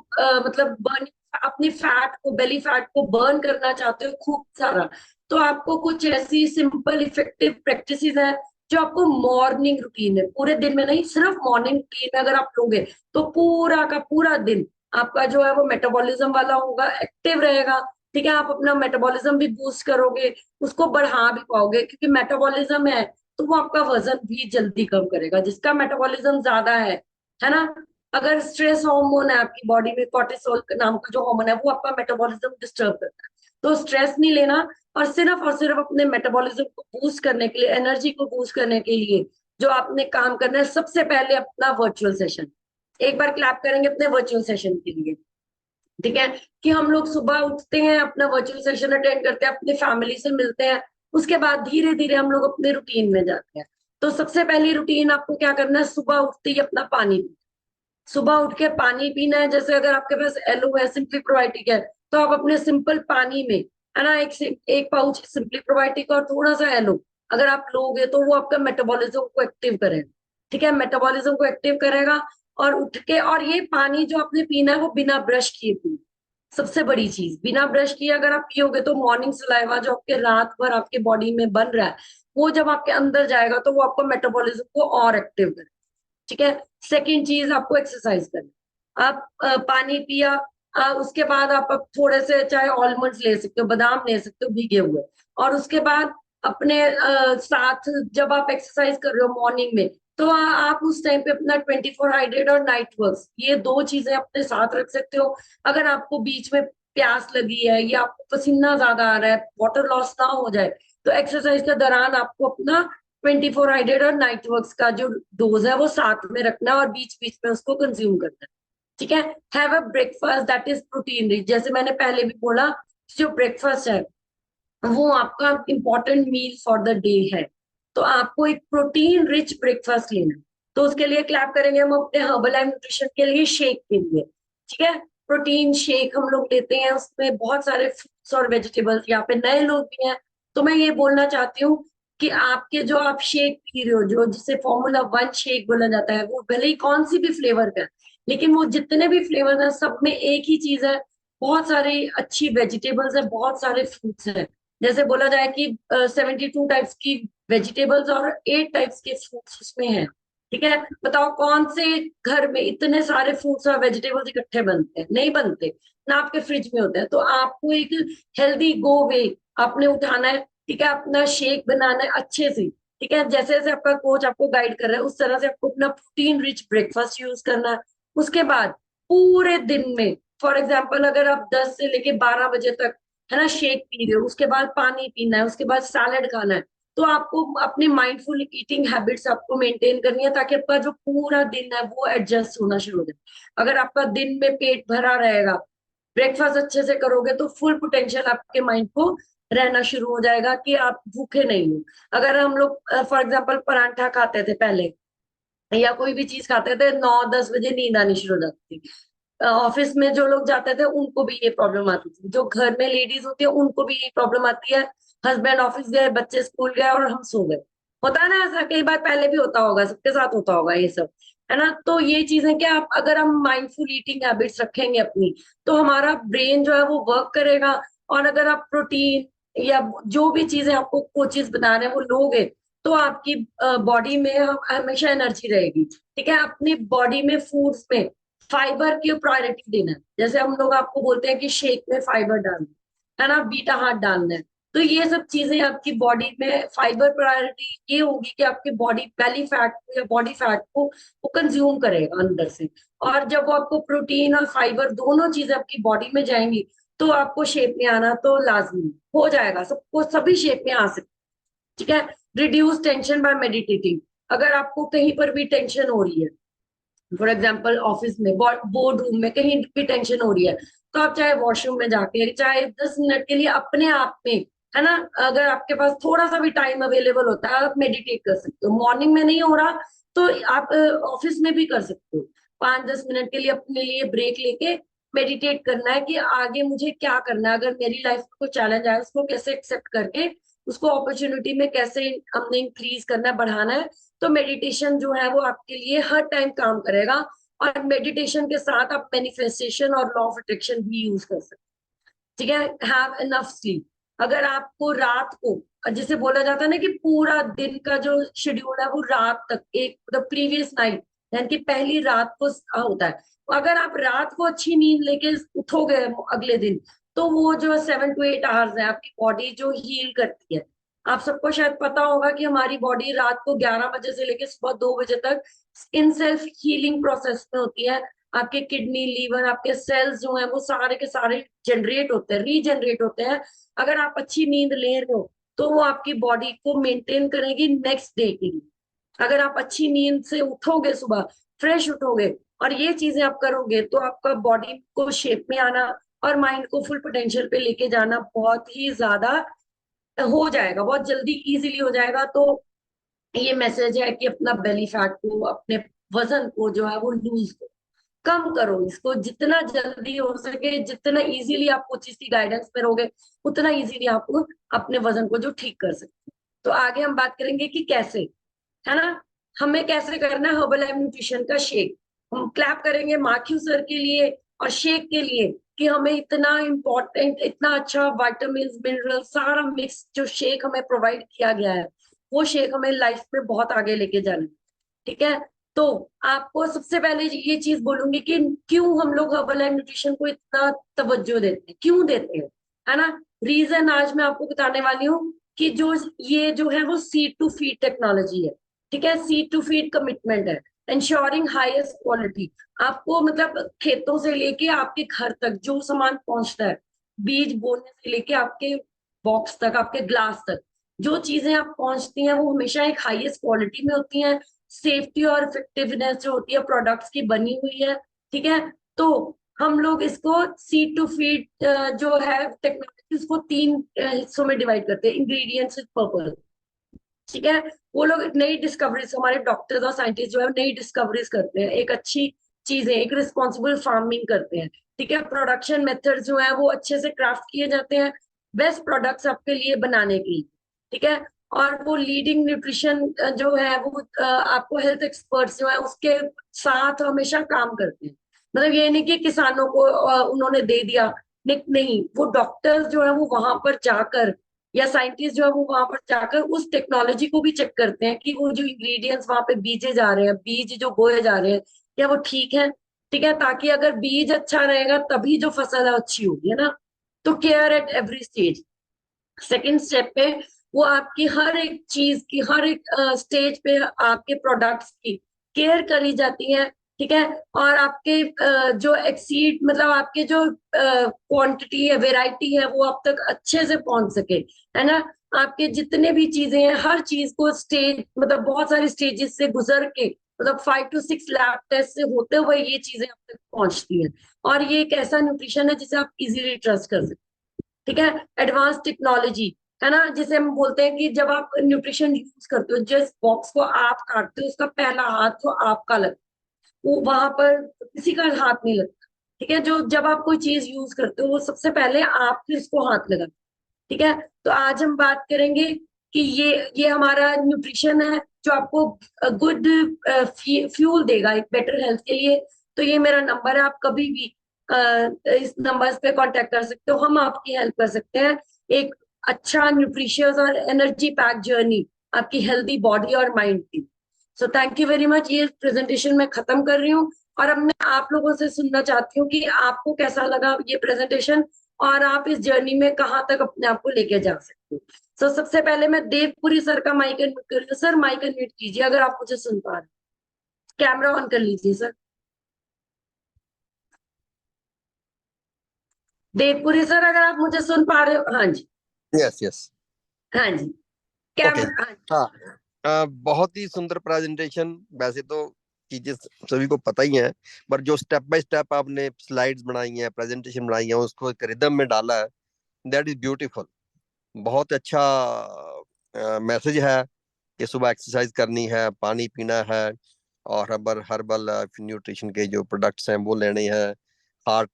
मतलब बर्न, अपनी फैट को, बेली फैट को बर्न करना चाहते हो खूब सारा, तो आपको कुछ ऐसी सिंपल इफेक्टिव प्रैक्टिसेस है जो आपको मॉर्निंग रूटीन है, पूरे दिन में नहीं, सिर्फ मॉर्निंग रूटीन में अगर आप लोगे तो पूरा का पूरा दिन आपका जो है वो मेटाबॉलिज्म वाला होगा, एक्टिव रहेगा। ठीक है, आप अपना मेटाबॉलिज्म भी बूस्ट करोगे, उसको बढ़ा भी पाओगे, क्योंकि मेटाबॉलिज्म है तो वो आपका वजन भी जल्दी कम करेगा। जिसका मेटाबॉलिज्म ज्यादा है ना, अगर स्ट्रेस हार्मोन है आपकी बॉडी में, कॉर्टिसोल नाम का जो हार्मोन है, वो आपका मेटाबॉलिज्म डिस्टर्ब करता है। तो स्ट्रेस नहीं लेना, और सिर्फ अपने मेटाबॉलिज्म को बूस्ट करने के लिए, एनर्जी को बूस्ट करने के लिए जो आपने काम करना है, सबसे पहले अपना वर्चुअल सेशन। एक बार क्लैप करेंगे अपने वर्चुअल सेशन के लिए। ठीक है, कि हम लोग सुबह उठते हैं, अपना वर्चुअल सेशन अटेंड करते हैं, अपने फैमिली से मिलते हैं, उसके बाद धीरे धीरे हम लोग अपने रूटीन में जाते हैं। तो सबसे पहली रूटीन आपको क्या करना है, सुबह उठते ही अपना पानी, सुबह उठ के पानी पीना है। जैसे अगर आपके पास एलो है, सिंपली प्रोबायोटिक है, तो आप अपने सिंपल पानी में, है ना, एक पाउच सिंपली प्रोबायोटिक और थोड़ा सा एलो अगर आप लोगे तो वो आपका मेटाबॉलिज्म को एक्टिव करेगा। ठीक है, मेटाबॉलिज्म को एक्टिव करेगा। और उठ के, और ये पानी जो आपने पीना है वो बिना ब्रश किए पीना। सबसे बड़ी चीज, बिना ब्रश किए अगर आप पियोगे तो मॉर्निंग सलाइवा जो आपके रात भर आपके बॉडी में बन रहा है, वो जब आपके अंदर जाएगा तो वो आपको मेटाबॉलिज्म को और एक्टिव करेगा। ठीक है। सेकेंड चीज, आपको एक्सरसाइज करना। आप पानी पिया, उसके बाद आप अब थोड़े से चाहे ऑलमंड्स ले सकते हो, बादाम ले सकते हो भीगे हुए, और उसके बाद अपने साथ जब आप एक्सरसाइज कर रहे हो मॉर्निंग में, तो आप उस टाइम पे अपना 24 हाइड्रेट और नाइट वर्क्स, ये दो चीजें अपने साथ रख सकते हो। अगर आपको बीच में प्यास लगी है या आपको पसीना ज्यादा आ रहा है, वाटर लॉस ना हो जाए, तो एक्सरसाइज के दौरान आपको अपना 24 हाइड्रेट और नाइट वर्क्स का जो डोज है वो साथ में रखना है और बीच बीच में उसको कंज्यूम करना है। ठीक है। Have a breakfast that is protein rich, जैसे मैंने पहले भी बोला, जो ब्रेकफास्ट है वो आपका important meal for the day है। तो आपको एक प्रोटीन रिच ब्रेकफास्ट लेना है। तो उसके लिए क्लैप करेंगे हम अपने हर्बल एंड न्यूट्रिशन के लिए, शेक के लिए। ठीक है, प्रोटीन शेक हम लोग लेते हैं, उसमें बहुत सारे फ्रूट्स और वेजिटेबल्स, यहाँ पे नए लोग भी हैं तो मैं ये बोलना चाहती हूँ कि आपके जो आप शेक पी रहे हो, जो जिसे Formula 1 शेक बोला जाता है, वो भले ही कौन सी भी फ्लेवर का है, लेकिन वो जितने भी फ्लेवर है सब में एक ही चीज है, बहुत सारी अच्छी वेजिटेबल्स है, बहुत सारे फ्रूट्स हैं। जैसे बोला जाए कि 72 टाइप्स की वेजिटेबल्स और 8 टाइप्स के फ्रूट्स उसमें हैं। ठीक है, बताओ कौन से घर में इतने सारे फ्रूट्स और वेजिटेबल्स इकट्ठे बनते हैं, नहीं बनते ना, आपके फ्रिज में होते हैं। तो आपको एक हेल्दी गो वे आपने उठाना है। ठीक है, अपना शेक बनाना है अच्छे से। ठीक है, जैसे जैसे आपका कोच आपको गाइड कर रहा है उस तरह से आपको अपना प्रोटीन रिच ब्रेकफास्ट यूज करना है। उसके बाद पूरे दिन में, फॉर एग्जाम्पल अगर आप 10 से लेके 12 बजे तक, है ना, शेक पी रहे हो, उसके बाद पानी पीना है, उसके बाद सैलेड खाना है, तो आपको अपनी माइंडफुल ईटिंग हैबिट्स आपको मेंटेन करनी है, ताकि आपका जो पूरा दिन है वो एडजस्ट होना शुरू हो जाए। अगर आपका दिन में पेट भरा रहेगा, ब्रेकफास्ट अच्छे से करोगे, तो फुल पोटेंशियल आपके माइंड को रहना शुरू हो जाएगा कि आप भूखे नहीं हो। अगर हम लोग फॉर एग्जाम्पल परांठा खाते थे पहले, या कोई भी चीज खाते थे, 9-10 बजे नींद आनी शुरू हो जाती थी। ऑफिस में जो लोग जाते थे उनको भी ये प्रॉब्लम आती थी, जो घर में लेडीज होती है उनको भी ये प्रॉब्लम आती है। हस्बैंड ऑफिस गए, बच्चे स्कूल गए और हम सो गए। होता है ना ऐसा, कई बार पहले भी होता होगा, सबके साथ होता होगा ये सब, है ना। तो ये चीजें क्या, आप अगर हम माइंडफुल ईटिंग हैबिट्स रखेंगे अपनी, तो हमारा ब्रेन जो है वो वर्क करेगा। और अगर आप प्रोटीन या जो भी चीजें आपको कोचेस बता रहे हैं वो लोगे, तो आपकी बॉडी में हमेशा एनर्जी रहेगी। ठीक है, अपनी बॉडी में फूड्स में फाइबर की प्रायोरिटी देना है। जैसे हम लोग आपको बोलते हैं कि शेक में फाइबर डालना है ना, बीटा हार्ट डालना है, तो ये सब चीजें आपकी बॉडी में फाइबर प्रायोरिटी ये होगी कि आपके बॉडी बेली फैट को या बॉडी फैट को वो कंज्यूम करेगा अंदर से। और जब वो आपको प्रोटीन और फाइबर दोनों चीजें आपकी बॉडी में जाएंगी तो आपको शेप में आना तो लाजमी हो जाएगा, सबको सभी शेप में आ सकते। ठीक है। Reduce tension by meditating. अगर आपको कहीं पर भी टेंशन हो रही है, फॉर एग्जाम्पल ऑफिस में, बोर्ड रूम में, कहीं भी टेंशन हो रही है, तो आप चाहे वॉशरूम में जाके, चाहे 10 मिनट के लिए अपने आप में, है ना, अगर आपके पास थोड़ा सा भी टाइम अवेलेबल होता है, आप मेडिटेट कर सकते हो। मॉर्निंग में नहीं हो रहा तो आप ऑफिस में भी कर सकते हो। 5-10 मिनट के लिए अपने लिए ब्रेक लेके मेडिटेट करना है कि आगे मुझे क्या करना है, अगर मेरी लाइफ में कोई चैलेंज आए उसको कैसे एक्सेप्ट करके उसको अपॉर्चुनिटी में कैसे हमने इंक्रीज करना है, बढ़ाना है। तो मेडिटेशन जो है वो आपके लिए हर टाइम काम करेगा। और मेडिटेशन के साथ आप मैनिफेस्टेशन और लॉ ऑफ अट्रैक्शन भी यूज कर सकते हैं। ठीक है। Have enough sleep. अगर आपको रात को, जिसे बोला जाता है ना कि पूरा दिन का जो शेड्यूल है वो रात तक, एक द प्रीवियस नाइट, यानी कि पहली रात को होता है, तो अगर आप रात को अच्छी नींद लेके उठोगे अगले दिन, तो वो जो 7 to 8 आवर्स है आपकी बॉडी जो हील करती है। आप सबको शायद पता होगा कि हमारी बॉडी रात को 11 बजे से लेकर सुबह 2 बजे तक इन सेल्फ हीलिंग प्रोसेस में होती है। आपके किडनी, लीवर, आपके सेल्स जो है वो सारे के सारे जनरेट होते हैं, रीजनरेट होते हैं। अगर आप अच्छी नींद ले रहे हो तो वो आपकी बॉडी को मेंटेन करेगी नेक्स्ट डे के लिए। अगर आप अच्छी नींद से उठोगे, सुबह फ्रेश उठोगे और ये चीजें आप करोगे, तो आपका बॉडी को शेप में आना और माइंड को फुल पोटेंशियल पे लेके जाना बहुत ही ज्यादा हो जाएगा, बहुत जल्दी इजीली हो जाएगा। तो ये मैसेज है कि अपना बेली फैट को, अपने वजन को जो है वो लूज कम करो, इसको जितना जल्दी हो सके, जितना इजीली आप उस चीज की गाइडेंस में रहोगे, उतना इजीली आप अपने वजन को जो ठीक कर सकते हैं। तो आगे हम बात करेंगे कि कैसे, है ना, हमें कैसे करना है हर्बल लाइफ न्यूट्रिशन का शेक। हम क्लैप करेंगे माथ्यू सर के लिए और शेक के लिए कि हमें इतना इम्पोर्टेंट, इतना अच्छा विटामिन मिनरल सारा मिक्स जो शेक हमें प्रोवाइड किया गया है, वो शेक हमें लाइफ में बहुत आगे लेके जाना है। ठीक है। तो आपको सबसे पहले ये चीज बोलूंगी कि क्यों हम लोग हर्बल एंड न्यूट्रिशन को इतना तवज्जो देते हैं, क्यों देते हैं, है ना। रीजन आज मैं आपको बताने वाली हूँ कि जो ये जो है वो सीड टू फीड टेक्नोलॉजी है। ठीक है। सीड टू फीड कमिटमेंट है, इंश्योरिंग हाईएस्ट क्वालिटी। आपको मतलब खेतों से लेके आपके घर तक जो सामान पहुंचता है, बीज बोने से लेके आपके बॉक्स तक, आपके ग्लास तक, जो चीजें आप पहुंचती हैं वो हमेशा एक हाईएस्ट क्वालिटी में होती हैं। सेफ्टी और इफेक्टिवनेस जो होती है प्रोडक्ट्स की बनी हुई है। ठीक है। तो हम लोग इसको सीड टू फीड जो है टेक्नोलॉजी, उसको 3 हिस्सों में डिवाइड करते हैं, इंग्रेडिएंट्स, पर्पल। ठीक है। वो लोग नई डिस्कवरीज, हमारे डॉक्टर्स और साइंटिस्ट जो है नई डिस्कवरीज करते हैं, एक अच्छी चीजें, एक रिस्पॉन्सिबल फार्मिंग करते हैं। ठीक है। प्रोडक्शन मेथड जो है वो अच्छे से क्राफ्ट किए जाते हैं बेस्ट प्रोडक्ट्स आपके लिए बनाने के लिए। ठीक है। और वो लीडिंग न्यूट्रिशन जो है वो आपको हेल्थ एक्सपर्ट्स जो है उसके साथ हमेशा काम करते हैं। मतलब ये नहीं कि किसानों को उन्होंने दे दिया, नहीं नहीं, वो डॉक्टर्स जो है वो वहां पर जाकर या साइंटिस्ट जो है वो वहां पर जाकर उस टेक्नोलॉजी को भी चेक करते हैं कि वो जो इंग्रेडिएंट्स वहां पे बीजे जा रहे हैं, बीज जो बोए जा रहे हैं, क्या वो ठीक है। ठीक है। ताकि अगर बीज अच्छा रहेगा तभी जो फसल है अच्छी होगी, है ना। तो care at every stage. Second step पे वो आपकी हर एक चीज की, हर एक स्टेज पे आपके प्रोडक्ट्स की केयर करी जाती है। ठीक है। और आपके जो एक्सीड, मतलब आपके जो क्वांटिटी है, वेराइटी है, वो आप तक अच्छे से पहुंच सके, है ना। आपके जितने भी चीजें हैं, हर चीज को स्टेज, मतलब बहुत सारी स्टेजेस से गुजर के, मतलब 5 to 6 लैब टेस्ट से होते हुए ये चीजें आप तक पहुंचती हैं। और ये एक ऐसा न्यूट्रिशन है जिसे आप इजीली ट्रस्ट कर सकते हैं। ठीक है। एडवांस टेक्नोलॉजी, है ना, जिसे हम बोलते हैं कि जब आप न्यूट्रिशन यूज करते हो, जिस बॉक्स को आप काटते हो उसका पहला हाथ तो आपका लगता है, वो वहां पर किसी का हाथ नहीं लगता। ठीक है। जो जब आप कोई चीज यूज करते हो वो सबसे पहले आप फिर उसको हाथ लगा। ठीक है। तो आज हम बात करेंगे कि ये हमारा न्यूट्रिशन है जो आपको गुड फ्यूल देगा एक बेटर हेल्थ के लिए। तो ये मेरा नंबर है, आप कभी भी इस नंबर पे कांटेक्ट कर सकते हो, हम आपकी हेल्प कर सकते हैं एक अच्छा न्यूट्रिशियस और एनर्जी पैक जर्नी आपकी हेल्दी बॉडी और माइंड की। सो थैंक यू वेरी मच। ये प्रेजेंटेशन मैं खत्म कर रही हूँ। और अब मैं आप लोगों से सुनना चाहती हूँ कि आपको कैसा लगा ये प्रेजेंटेशन, और आप इस जर्नी में कहाँ तक अपने आप को लेके जा सकते हो। तो सबसे पहले मैं देवपुरी सर का माइक अनम्यूट कर रही हूँ। सर माइक अनम्यूट कीजिए अगर आप मुझे सुन पा रहे हैं। कैमरा ऑन कर लीजिए सर। देवपुरी सर अगर आप मुझे सुन पा रहे हो। हाँ जी। Yes yes. हाँ जी। ओके। कैमरा। हाँ जी। हाँ, बहुत ही सुंदर प्रेजेंटेशन। वैसे तो चीजें सभी को पता ही है, पर जो स्टेप बाय स्टेप आपने स्लाइड्स बनाई हैं, प्रेजेंटेशन बनाई है, उसको एक रिदम में डाला है, दैट इज ब्यूटीफुल। बहुत अच्छा मैसेज है कि सुबह एक्सरसाइज करनी है, पानी पीना है, और हर्बल हर्बल न्यूट्रिशन के जो प्रोडक्ट्स हैं वो लेने हैं। हार्ट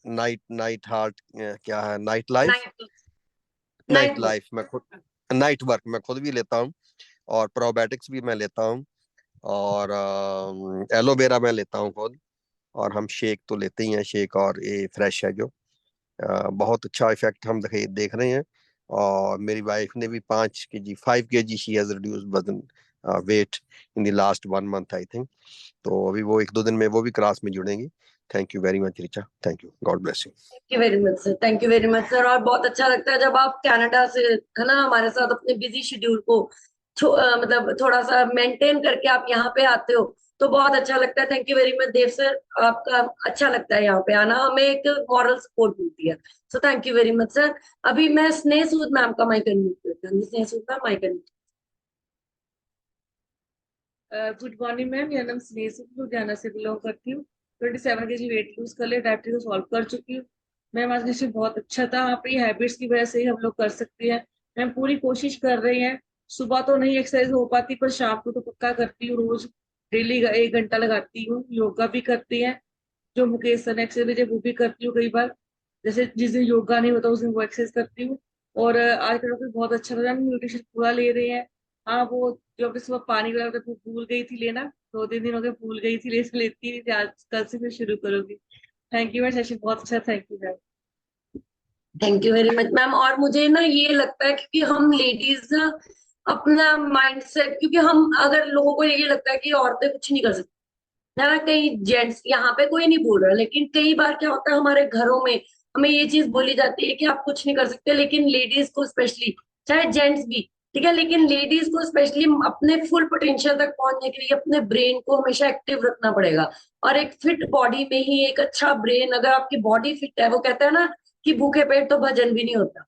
नाइट नाइट हार्ट क्या है, night life. Night. Night night work. Life मैं खुद, नाइट वर्क मैं खुद भी लेता हूँ, और प्रोबायोटिक्स भी मैं लेता हूँ, और एलोवेरा मैं लेता हूँ खुद। और हम शेक तो लेते ही हैं, शेक और ये फ्रेश है जो बहुत अच्छा इफेक्ट हम देख रहे हैं। और मेरी वाइफ ने भी 5 kg 5 kg she has reduce वजन weight in the last 1 month I think. तो अभी वो 1-2 दिन में वो भी क्लास में जुड़ेंगी। Thank you very much Richa, thank you, God bless you. Thank you very much sir. Thank you very much sir. और बहुत अच्छा लगता है जब आप कनाडा से, है ना, हमारे साथ अपने बिजी शेड्यूल को मतलब थोड़ा सा मेंटेन करके आप यहाँ पे आते हो, तो बहुत अच्छा लगता है। Thank you very much Dev sir. आपका अच्छा लगता है यहाँ पे आना, हमें एक मॉरल सपोर्ट मिलती है। So thank you very much sir. अभी मैं स्नेह सूद मैम का माइक अनम्यूट करती हूँ। Sneh Sood ma'am mic unmute. Good morning ma'am, मेरा नाम स्नेह सिंह, लुधियाना से बिलोंग करती हूँ। 27 kg वेट लूज कर लिया, डायबिटीज को सॉल्व कर चुकी हूँ। मैम आज सेशन बहुत अच्छा था, अपनी हैबिट्स की वजह से ही हम लोग कर सकते हैं। मैम पूरी कोशिश कर रही हैं, सुबह तो नहीं एक्सरसाइज हो पाती पर शाम को तो पक्का करती हूँ, रोज डेली 1 घंटा लगाती हूँ। योगा भी करती है, जो मुकेश सर ने एक्सरसाइज है वो भी करती हूँ कई बार। जैसे जिस दिन योगा नहीं होता उस दिन वो एक्सरसाइज करती हूँ। और आज का टॉपिक बहुत अच्छा लगा, न्यूट्रिशन पूरा ले रहे हैं। हाँ वो जो अपने सुबह पानी वाला था, वो भूल गई थी लेना, 2-3 दिन हो गए भूल गई थी, लेती नहीं थी, आज कल से फिर शुरू करूंगी। थैंक यू मैम, सेशन बहुत अच्छा, thank you ma'am. Thank you very much ma'am. और मुझे ना ये लगता है क्योंकि हम लेडीज ना अपना माइंड सेट, क्योंकि हम अगर लोगों को ये लगता है कि औरतें कुछ नहीं कर सकती, है ना, कई जेंट्स यहाँ पे कोई नहीं बोल रहा, लेकिन कई बार क्या होता है हमारे घरों में हमें ये चीज बोली जाती है कि आप कुछ नहीं कर सकते, लेकिन लेडीज को स्पेशली, चाहे जेंट्स भी, ठीक है, लेकिन लेडीज को स्पेशली अपने फुल पोटेंशियल तक पहुंचने के लिए अपने ब्रेन को हमेशा एक्टिव रखना पड़ेगा। और एक फिट बॉडी में ही एक अच्छा ब्रेन, अगर आपकी बॉडी फिट है, वो कहता है ना कि भूखे पेट तो भजन भी नहीं होता।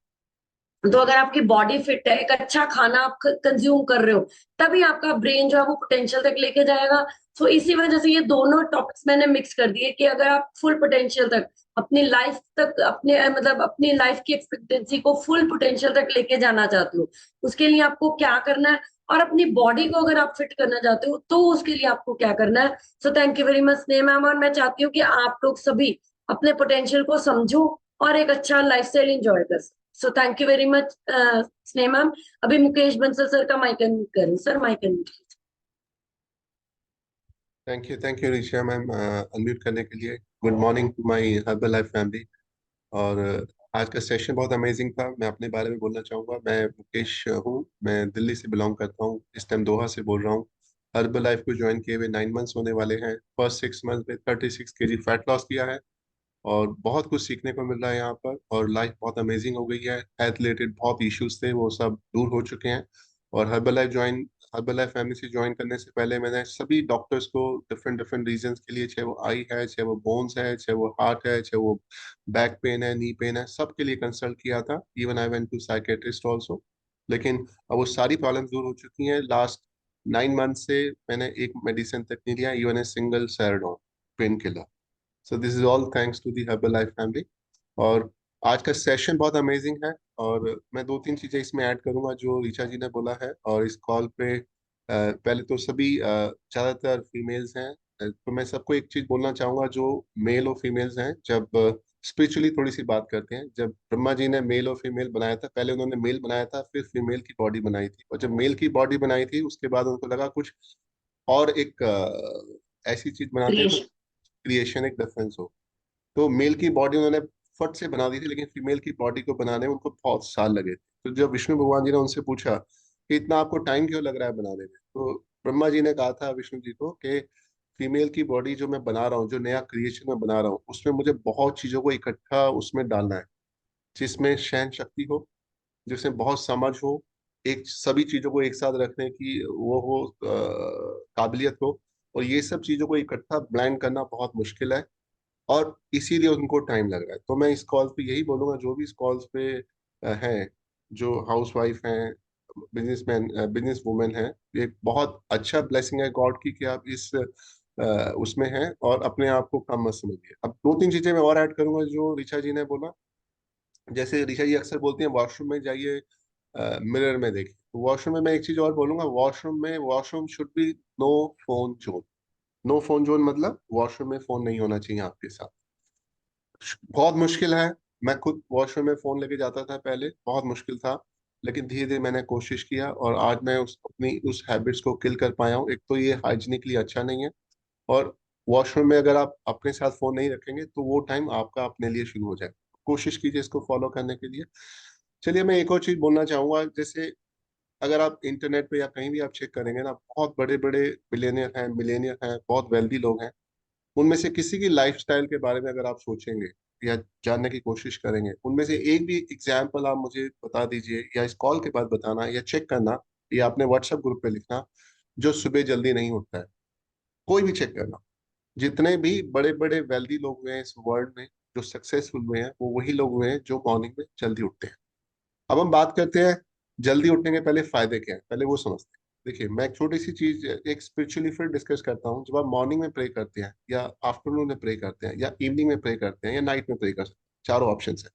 तो अगर आपकी बॉडी फिट है, एक अच्छा खाना आप कंज्यूम कर रहे हो, तभी आपका ब्रेन जो है वो पोटेंशियल तक लेके जाएगा। सो इसी वजह से ये दोनों टॉपिक्स मैंने मिक्स कर दिए कि अगर आप फुल पोटेंशियल तक अपनी लाइफ तक, अपने मतलब अपनी लाइफ की एक्सपेक्टेंसी को फुल पोटेंशियल तक लेके जाना चाहते हो, उसके लिए आपको क्या करना है, और अपनी बॉडी को अगर आप फिट करना चाहते हो तो उसके लिए आपको क्या करना है। So thank you very much Sneh ma'am. और मैं चाहती हूँ कि आप लोग सभी अपने पोटेंशियल को समझो और एक अच्छा लाइफस्टाइल एंजॉय कर सको। So thank you very much Sneh ma'am. अभी मुकेश बंसल सर का माइक अनम्यूट करें। Sir mic unmute. Thank you Risha ma'am unmute करने के लिए। Good morning to my Herbalife family. और आज का सेशन बहुत अमेजिंग था। मैं अपने बारे में बोलना चाहूँगा। मैं मुकेश हूँ, मैं दिल्ली से बिलोंग करता हूँ, इस टाइम दोहा से बोल रहा हूँ। हर्बल लाइफ को ज्वाइन किए हुए 9 मंथ्स होने वाले हैं। फर्स्ट 6 मंथ में 36 kg फैट लॉस किया है, और बहुत कुछ सीखने को मिल रहा है यहाँ पर। और लाइफ बहुत अमेजिंग हो गई है। हेल्थ रिलेटेड बहुत इश्यूज थे, वो सब दूर हो चुके हैं। और हर्बल लाइफ फैमिली से ज्वाइन करने से पहले मैंने सभी डॉक्टर्स को डिफरेंट डिफरेंट रीजंस के लिए, चाहे वो आई है, चाहे वो बोन्स है, चाहे वो हार्ट है, चाहे वो बैक पेन है, नी पेन है, सबके लिए कंसल्ट किया था। Even I went to psychiatrist also. लेकिन अब वो सारी प्रॉब्लम्स दूर हो चुकी हैं। लास्ट 9 मंथ से मैंने एक मेडिसिन तक नहीं लिया, even a single Saridon painkiller. So this is all thanks to the Herbalife family. और आज का सेशन बहुत अमेजिंग है। और मैं 2-3 चीजें इसमें ऐड करूंगा जो ऋचा जी ने बोला है। और इस कॉल पे पहले तो सभी ज्यादातर फीमेल्स हैं। तो मैं सबको एक चीज बोलना चाहूंगा, जो मेल और फीमेल्स हैं, जब स्पिरिचुअली थोड़ी सी बात करते हैं, जब ब्रह्मा जी ने मेल और फीमेल बनाया था, पहले उन्होंने मेल बनाया था, फिर फीमेल की बॉडी बनाई थी। और जब मेल की बॉडी बनाई थी उसके बाद उनको लगा कुछ और एक ऐसी चीज बनाते हैं तो क्रिएशन। क्रिएशन एक डिफरेंस हो। तो मेल की बॉडी उन्होंने फट से बना दी थी, लेकिन फीमेल की बॉडी को बनाने में उनको बहुत साल लगे थे। तो जब विष्णु भगवान जी ने उनसे पूछा कि इतना आपको टाइम क्यों लग रहा है बनाने में, तो ब्रह्मा जी ने कहा था विष्णु जी को कि फीमेल की बॉडी जो मैं बना रहा हूँ, जो नया क्रिएशन मैं बना रहा हूँ, उसमें मुझे बहुत चीजों को इकट्ठा उसमें डालना है, जिसमें सहन शक्ति हो, जिसमें बहुत समझ हो, एक सभी चीजों को एक साथ रखने की वो हो, काबिलियत हो। और ये सब चीजों को इकट्ठा ब्लेंड करना बहुत मुश्किल है, और इसीलिए उनको टाइम लग रहा है। तो मैं इस कॉल पे यही बोलूंगा, जो भी इस कॉल्स पे हैं, जो हाउस वाइफ हैं, बिजनेसमैन, बिजनेस वुमेन हैं, ये बहुत अच्छा ब्लेसिंग है गॉड की कि आप इस उसमें हैं, और अपने आप को कम मत समझिए। अब दो तीन चीजें मैं और ऐड करूंगा जो ऋचा जी ने बोला। जैसे ऋचा जी अक्सर बोलती हैं वॉशरूम में जाइए, मिरर में देखिए, तो वॉशरूम में मैं एक चीज और बोलूंगा, washroom should be no phone zone. No phone zone मतलब वॉशरूम में फोन नहीं होना चाहिए आपके साथ। बहुत मुश्किल है। मैं खुद वॉशरूम में फोन लेके जाता था पहले, बहुत मुश्किल था, लेकिन धीरे धीरे मैंने कोशिश किया, और आज मैं अपनी उस हैबिट्स को किल कर पाया हूँ। एक तो ये हाइजीनिकली अच्छा नहीं है, और वॉशरूम में अगर आप अपने साथ फोन नहीं रखेंगे तो वो टाइम आपका अपने लिए शुरू हो जाए। कोशिश कीजिए इसको फॉलो करने के लिए। चलिए, मैं एक और चीज बोलना चाहूंगा। जैसे अगर आप इंटरनेट पे या कहीं भी आप चेक करेंगे ना, बहुत बड़े बड़े बिलियनियर हैं, मिलेनियर हैं, बहुत वेल्दी लोग हैं, उनमें से किसी की लाइफस्टाइल के बारे में अगर आप सोचेंगे या जानने की कोशिश करेंगे, उनमें से एक भी एग्जाम्पल आप मुझे बता दीजिए, या इस कॉल के बाद बताना, या चेक करना, या अपने व्हाट्सएप ग्रुप पे लिखना, जो सुबह जल्दी नहीं उठता है। कोई भी चेक करना। जितने भी बड़े बड़े वेल्दी लोग हुए हैं इस वर्ल्ड में, जो सक्सेसफुल हुए हैं, वो वही लोग हुए हैं जो मॉर्निंग में जल्दी उठते हैं। अब हम बात करते हैं जल्दी उठने के पहले फायदे क्या है, पहले वो समझते हैं। देखिए, मैं एक छोटी सी चीज एक स्पिरिचुअली फिर डिस्कस करता हूँ। जब आप मॉर्निंग में प्रे करते हैं, या आफ्टरनून में प्रे करते हैं, या इवनिंग में प्रे करते हैं, या नाइट में प्रे करते हैं, चारों ऑप्शन है।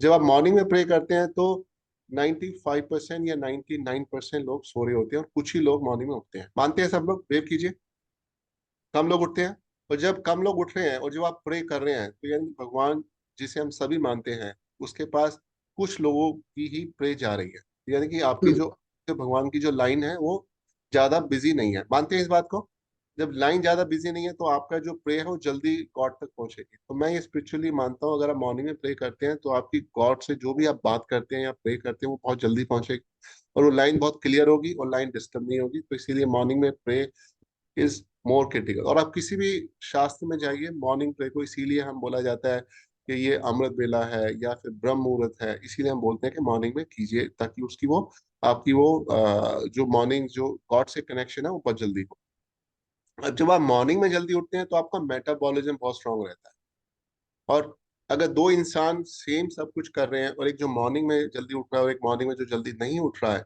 जब आप मॉर्निंग में प्रे करते हैं तो 95% या 99% लोग सो रहे होते हैं, और कुछ ही लोग मॉर्निंग में उठते हैं। मानते हैं सब लोग? वेव कीजिए। कम लोग उठते हैं। और जब कम लोग उठ रहे हैं और जब आप प्रे कर रहे हैं, तो यानी भगवान जिसे हम सभी मानते हैं, उसके पास कुछ लोगों की ही प्रे जा रही है। यानी कि आपकी जो जो भगवान की जो लाइन है वो ज्यादा बिजी नहीं है। मानते हैं इस बात को? जब लाइन ज्यादा बिजी नहीं है तो आपका जो प्रे है वो जल्दी गॉड तक पहुंचेगी। तो मैं ये स्पिरिचुअली मानता हूँ, अगर आप मॉर्निंग में प्रे करते हैं तो आपकी गॉड से जो भी आप बात करते हैं या प्रे करते हैं वो बहुत जल्दी पहुंचेगी, और वो लाइन बहुत क्लियर होगी, और लाइन डिस्टर्ब नहीं होगी। तो इसीलिए मॉर्निंग में प्रे इज मोर क्रिटिकल। और आप किसी भी शास्त्र में जाइए, मॉर्निंग प्रे को इसीलिए हम बोला जाता है कि ये अमृत बेला है या फिर ब्रह्म मुहूर्त है। इसीलिए हम बोलते हैं कि मॉर्निंग में कीजिए, ताकि उसकी वो आपकी वो जो मॉर्निंग जो गॉड से कनेक्शन है वो बहुत जल्दी हो। अब जब आप मॉर्निंग में जल्दी उठते हैं तो आपका मेटाबॉलिज्म बहुत स्ट्रांग रहता है। और अगर दो इंसान सेम सब कुछ कर रहे हैं, और एक जो मॉर्निंग में जल्दी उठ रहा है और एक मॉर्निंग में जो जल्दी नहीं उठ रहा है,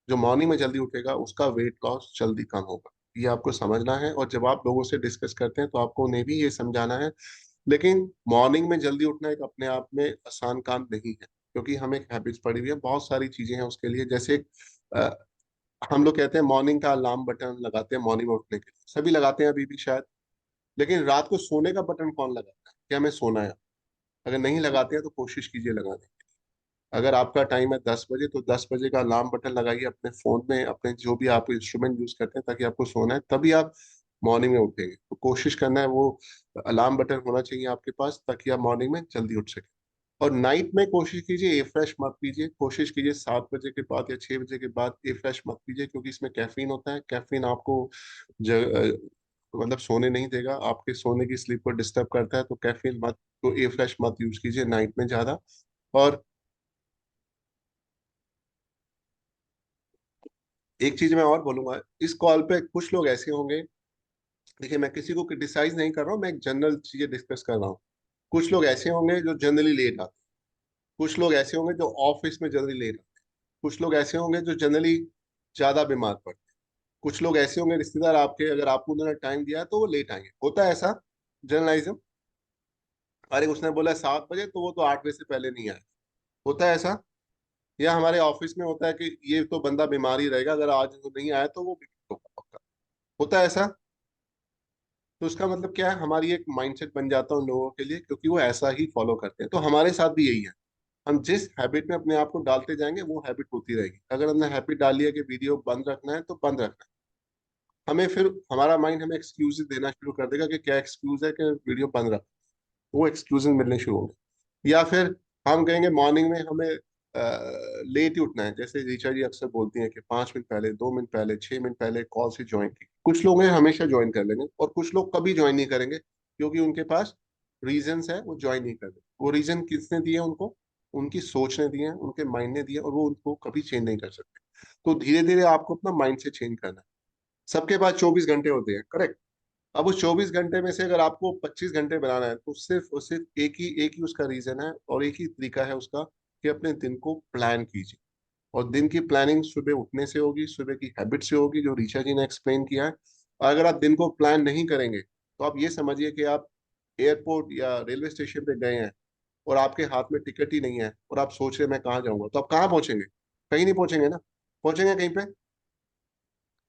जो मॉर्निंग में जल्दी उठेगा उसका वेट लॉस जल्दी कम होगा। ये आपको समझना है। और जब आप लोगों से डिस्कस करते हैं तो आपको उन्हें भी ये समझाना है। लेकिन मॉर्निंग में जल्दी उठना एक अपने आप में आसान काम नहीं है, क्योंकि हमें एक हैबिट्स पड़ी हुई है, बहुत सारी चीजें हैं उसके लिए। जैसे अ, हम लोग कहते हैं मॉर्निंग का अलार्म बटन लगाते हैं मॉर्निंग में उठने के लिए, सभी लगाते हैं अभी भी शायद। लेकिन रात को सोने का बटन कौन लगाता है? क्या हमें सोना है? अगर नहीं लगाते हैं तो कोशिश कीजिए लगाने की। अगर आपका टाइम है 10 बजे, तो 10 बजे का अलार्म बटन लगाइए अपने फोन में, अपने जो भी आप इंस्ट्रूमेंट यूज करते हैं, ताकि आपको सोना है, तभी आप मॉर्निंग में उठेंगे। तो कोशिश करना है वो अलार्म बटन होना चाहिए आपके पास, ताकि आप मॉर्निंग में जल्दी उठ सके। और नाइट में कोशिश कीजिए ए फ्रेश मत पीजिए। कोशिश कीजिए 7 बजे के बाद या 6 बजे के बाद ए फ्रेश मत पीजिए, क्योंकि इसमें कैफीन होता है। कैफीन आपको मतलब सोने नहीं देगा, आपके सोने की स्लीप को डिस्टर्ब करता है। तो कैफीन मत, तो ए फ्रेश मत यूज कीजिए नाइट में ज्यादा। और एक चीज मैं और बोलूंगा, इस कॉल पे कुछ लोग ऐसे होंगे, देखिए मैं किसी को क्रिटिसाइज नहीं कर रहा हूँ, मैं एक जनरल चीजें डिस्कस कर रहा हूँ। कुछ लोग ऐसे होंगे जो जनरली लेट आते हैं। कुछ लोग ऐसे होंगे जो ऑफिस में जल्दी लेट आते हैं। कुछ लोग ऐसे होंगे जो जनरली ज्यादा बीमार पड़ते हैं। कुछ लोग ऐसे होंगे रिश्तेदार आपके, अगर आपको उन्होंने टाइम दिया है तो वो लेट आएंगे। होता है ऐसा जनरलाइज्म? अरे उसने बोला 7 बजे तो वो तो 8 बजे से पहले नहीं आया। होता है ऐसा? या हमारे ऑफिस में होता है कि ये तो बंदा बीमार ही रहेगा, अगर आज वो नहीं आया तो वो बीमार होगा पक्का। होता है ऐसा? तो उसका मतलब क्या है, हमारी एक माइंडसेट बन जाता है उन लोगों के लिए, क्योंकि वो ऐसा ही फॉलो करते हैं। तो हमारे साथ भी यही है। हम जिस हैबिट में अपने आप को डालते जाएंगे वो हैबिट होती रहेगी। अगर हमने हैबिट डाली है कि वीडियो बंद रखना है तो बंद रखना है, हमें फिर हमारा माइंड हमें एक्सक्यूज देना शुरू कर देगा कि क्या एक्सक्यूज है कि वीडियो बंद रख। वो एक्सक्यूज मिलने शुरू होंगे। या फिर हम कहेंगे मॉर्निंग में हमें लेट ही उठना है। जैसे ऋचा जी अक्सर बोलती हैं कि 5 मिनट पहले, 2 मिनट पहले, 6 मिनट पहले कॉल से ज्वाइन की। कुछ लोग हैं हमेशा ज्वाइन कर लेंगे और कुछ लोग कभी ज्वाइन नहीं करेंगे क्योंकि उनके पास रीजंस है, वो ज्वाइन नहीं कर रहे। वो रीजन किसने दिए उनको? उनकी सोच ने दिए, उनके माइंड ने दिए, और वो उनको कभी चेंज नहीं कर सकते। तो धीरे धीरे आपको अपना माइंड से चेंज करना है। सबके पास 24 घंटे होते हैं, करेक्ट। अब उस 24 घंटे में से अगर आपको 25 घंटे बनाना है तो सिर्फ और सिर्फ एक ही उसका रीजन है और एक ही तरीका है उसका, कि अपने दिन को प्लान कीजिए। और दिन की प्लानिंग सुबह उठने से होगी, सुबह की हैबिट से होगी, जो ऋचा जी ने एक्सप्लेन किया है। और अगर आप दिन को प्लान नहीं करेंगे तो आप ये समझिए कि आप एयरपोर्ट या रेलवे स्टेशन पे गए हैं और आपके हाथ में टिकट ही नहीं है और आप सोच रहे हैं मैं कहाँ जाऊंगा, तो आप कहाँ पहुंचेंगे? कहीं नहीं पहुंचेंगे ना। पहुंचेंगे कहीं पे?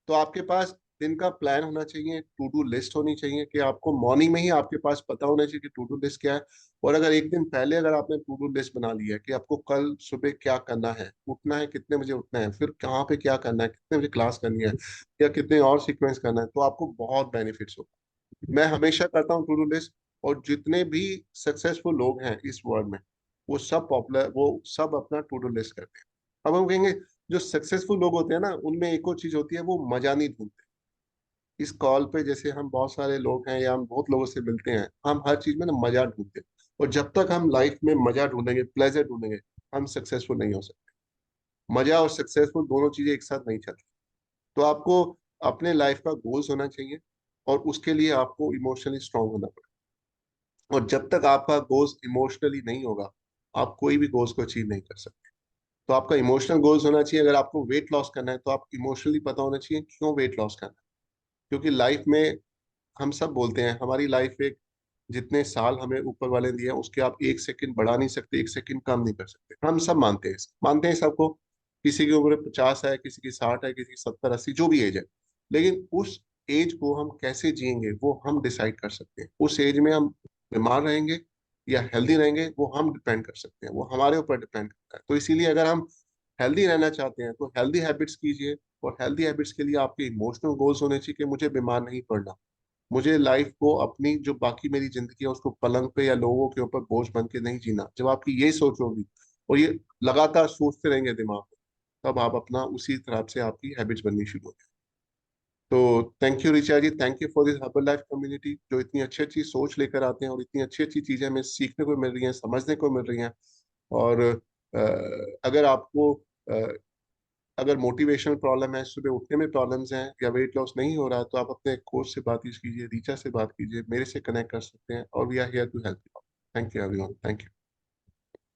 तो आपके पास दिन का प्लान होना चाहिए, टू डू लिस्ट होनी चाहिए, कि आपको मॉर्निंग में ही आपके पास पता होना चाहिए कि टू डू लिस्ट क्या है। और अगर एक दिन पहले अगर आपने टू डू लिस्ट बना लिया है कि आपको कल सुबह क्या करना है, उठना है, कितने बजे उठना है, फिर कहाँ पे क्या करना है, कितने बजे क्लास करनी है, या कितने और सीक्वेंस करना है, तो आपको बहुत बेनिफिट्स होगा। मैं हमेशा करता हूँ टू डू लिस्ट, और जितने भी सक्सेसफुल लोग हैं इस वर्ल्ड में, वो सब अपना टू डू लिस्ट करते हैं। अब हम कहेंगे जो सक्सेसफुल लोग होते हैं ना, उनमें एक और चीज होती है, वो मजा नहीं ढूंढते। इस कॉल पे जैसे हम बहुत सारे लोग हैं या हम बहुत लोगों से मिलते हैं, हम हर चीज में ना मजा ढूंढते हैं। और जब तक हम लाइफ में मजा ढूंढेंगे, प्लेजर ढूंढेंगे, हम सक्सेसफुल नहीं हो सकते। मजा और सक्सेसफुल दोनों चीजें एक साथ नहीं चलती। तो आपको अपने लाइफ का गोल्स होना चाहिए, और उसके लिए आपको इमोशनली स्ट्रांग होना पड़ेगा। और जब तक आपका गोल्स इमोशनली नहीं होगा, आप कोई भी गोल्स को अचीव नहीं कर सकते। तो आपका इमोशनल गोल्स होना चाहिए। अगर आपको वेट लॉस करना है तो आप इमोशनली पता होना चाहिए क्यों वेट लॉस करना है। क्योंकि लाइफ में हम सब बोलते हैं हमारी लाइफ एक, जितने साल हमें ऊपर वाले दिए हैं उसके आप 1 सेकंड बढ़ा नहीं सकते, 1 सेकंड कम नहीं कर सकते। हम सब मानते हैं सबको। किसी की उम्र 50 है, किसी की 60 है, किसी की 70 80, जो भी एज है। लेकिन उस एज को हम कैसे जिएंगे वो हम डिसाइड कर सकते हैं। उस एज में हम बीमार रहेंगे या हेल्दी रहेंगे, वो हम डिपेंड कर सकते हैं, वो हमारे ऊपर डिपेंड करता है। तो इसीलिए अगर हम हेल्दी रहना चाहते हैं तो हेल्दी हैबिट्स कीजिए। और हेल्दी हैबिट्स के लिए आपके इमोशनल गोल्स होने चाहिए कि मुझे बीमार नहीं पड़ना, मुझे लाइफ को अपनी जो बाकी मेरी जिंदगी है उसको पलंग पे या लोगों के ऊपर बोझ बन के नहीं जीना। जब आपकी यही सोच होगी और ये लगातार सोचते रहेंगे दिमाग में, तब आप अपना उसी तरह से आपकी हैबिट्स बननी शुरू हो जाए। तो thank you Richa ji, thank you for this Herbalife community, जो इतनी अच्छी अच्छी सोच लेकर आते हैं और इतनी अच्छी अच्छी चीजें हमें सीखने को मिल रही हैं, समझने को मिल रही हैं। और अगर आपको अगर मोटिवेशनल प्रॉब्लम है, सुबह उठने में प्रॉब्लम्स हैं, या वेट लॉस नहीं हो रहा, तो आप अपने कोच से बात कीजिए, रीचा से बात कीजिए, मेरे से कनेक्ट कर सकते हैं, और we are here to help you. Thank you everyone, thank you.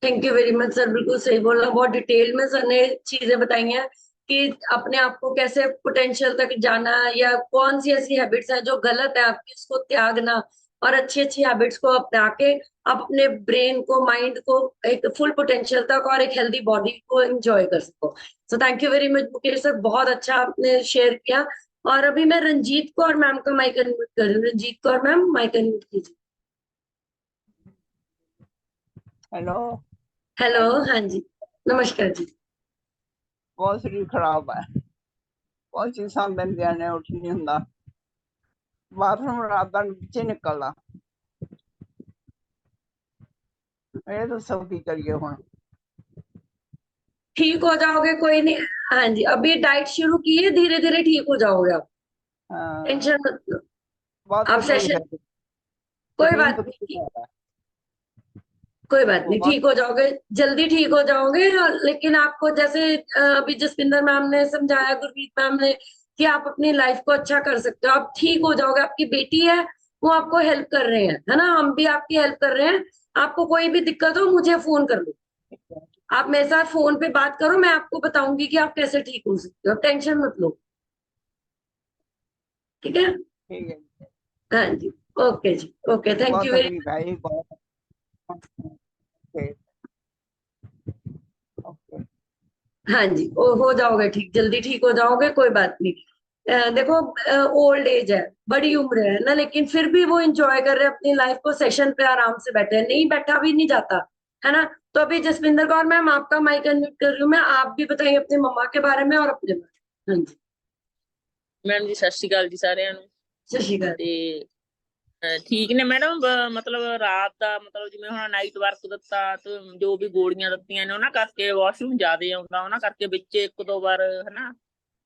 Thank you very much sir, बिल्कुल सही बोला, बहुत डिटेल में सर ने चीजें बताई हैं कि अपने आप को कैसे पोटेंशियल तक जाना है, या कौन सी ऐसी हैबिट्स हैं जो गलत है आपकी, उसको त्यागना, और अच्छी अच्छी हैबिट्स को अपना के आप अपने ब्रेन को, माइंड को एक फुल पोटेंशियल तक और एक हेल्दी बॉडी को एंजॉय कर सको। So thank you very much Mukesh sir, बहुत अच्छा आपने शेयर किया। और अभी मैं रंजीत कौर मैम का माइक अनम्यूट कर रही हूँ। Ranjeet Kaur ma'am, mic unmute कीजिए। हेलो। हेलो, हाँ जी, नमस्कार जी। बहुत शरीर खराब है, बहुत चीज़ां पैंदियां ने, ਉੱਠ नहीं ਹੁੰਦਾ, बाथरूम रात ਦਾ नीचे निकलदा। ਇਹ ਦੱਸੋ ਕੀ ਕਰੀਏ ਹੁਣ। ठीक हो जाओगे, कोई नहीं। हाँ जी, अभी डाइट शुरू की है, धीरे धीरे ठीक हो जाओगे आप, हाँ, टेंशन मत लो। बहुत आप पतली सेशन, है, कोई यकीन बात नहीं, पतली है कोई बात वो नहीं, बहुत। ठीक हो जाओगे, जल्दी ठीक हो जाओगे। लेकिन आपको जैसे अभी जसविंदर मैम ने समझाया, गुरमीत मैम ने, कि आप अपनी लाइफ को अच्छा कर सकते हो, आप ठीक हो जाओगे। आपकी बेटी है, वो आपको हेल्प कर रहे हैं, है ना, हम भी आपकी हेल्प कर रहे हैं। आपको कोई भी दिक्कत हो मुझे फोन कर लो, आप मेरे साथ फोन पे बात करो, मैं आपको बताऊंगी कि आप कैसे ठीक हो सकते हो, टेंशन मत लो, ठीक है। ठीक है, हाँ जी, ओके जी, ओके, थैंक बहुत यू वेरी तकलीफ है ये बहुत। Okay okay. मच। हाँ जी, हो जाओगे ठीक, जल्दी ठीक हो जाओगे, कोई बात नहीं। देखो, ओल्ड एज है, बड़ी उम्र है ना, लेकिन फिर भी वो एंजॉय कर रहे हैं अपनी लाइफ को, सेशन पे आराम से बैठे हैं, नहीं बैठा भी नहीं जाता, है ना। तो अभी जसविंदर कौर मैम, आपका माइक अनम्यूट कर रही हूँ मैं, आप भी बताइए अपनी मम्मा के बारे में और अपने बारे में। हाँ जी, मैडम जी, सत श्री अकाल जी सारिਆਂ ਨੂੰ। सत श्री अकाल। ਤੇ ਠੀਕ ਨੇ ਮੈਡਮ, ਮਤਲਬ ਰਾਤ ਦਾ ਮਤਲਬ ਜਿਵੇਂ ਹੁਣ ਨਾਈਟ ਵਰਕ ਦਿੱਤਾ ਤੇ ਜੋ ਵੀ ਗੋਲੀਆਂ ਦਿੱਤੀਆਂ ਨੇ ਉਹਨਾਂ ਕਰਕੇ ਵਾਸ਼ਰੂਮ ਜ਼ਿਆਦਾ ਆਉਂਦਾ, ਉਹਨਾਂ ਕਰਕੇ ਵਿੱਚ ਇੱਕ ਦੋ ਵਾਰ ਹਨਾ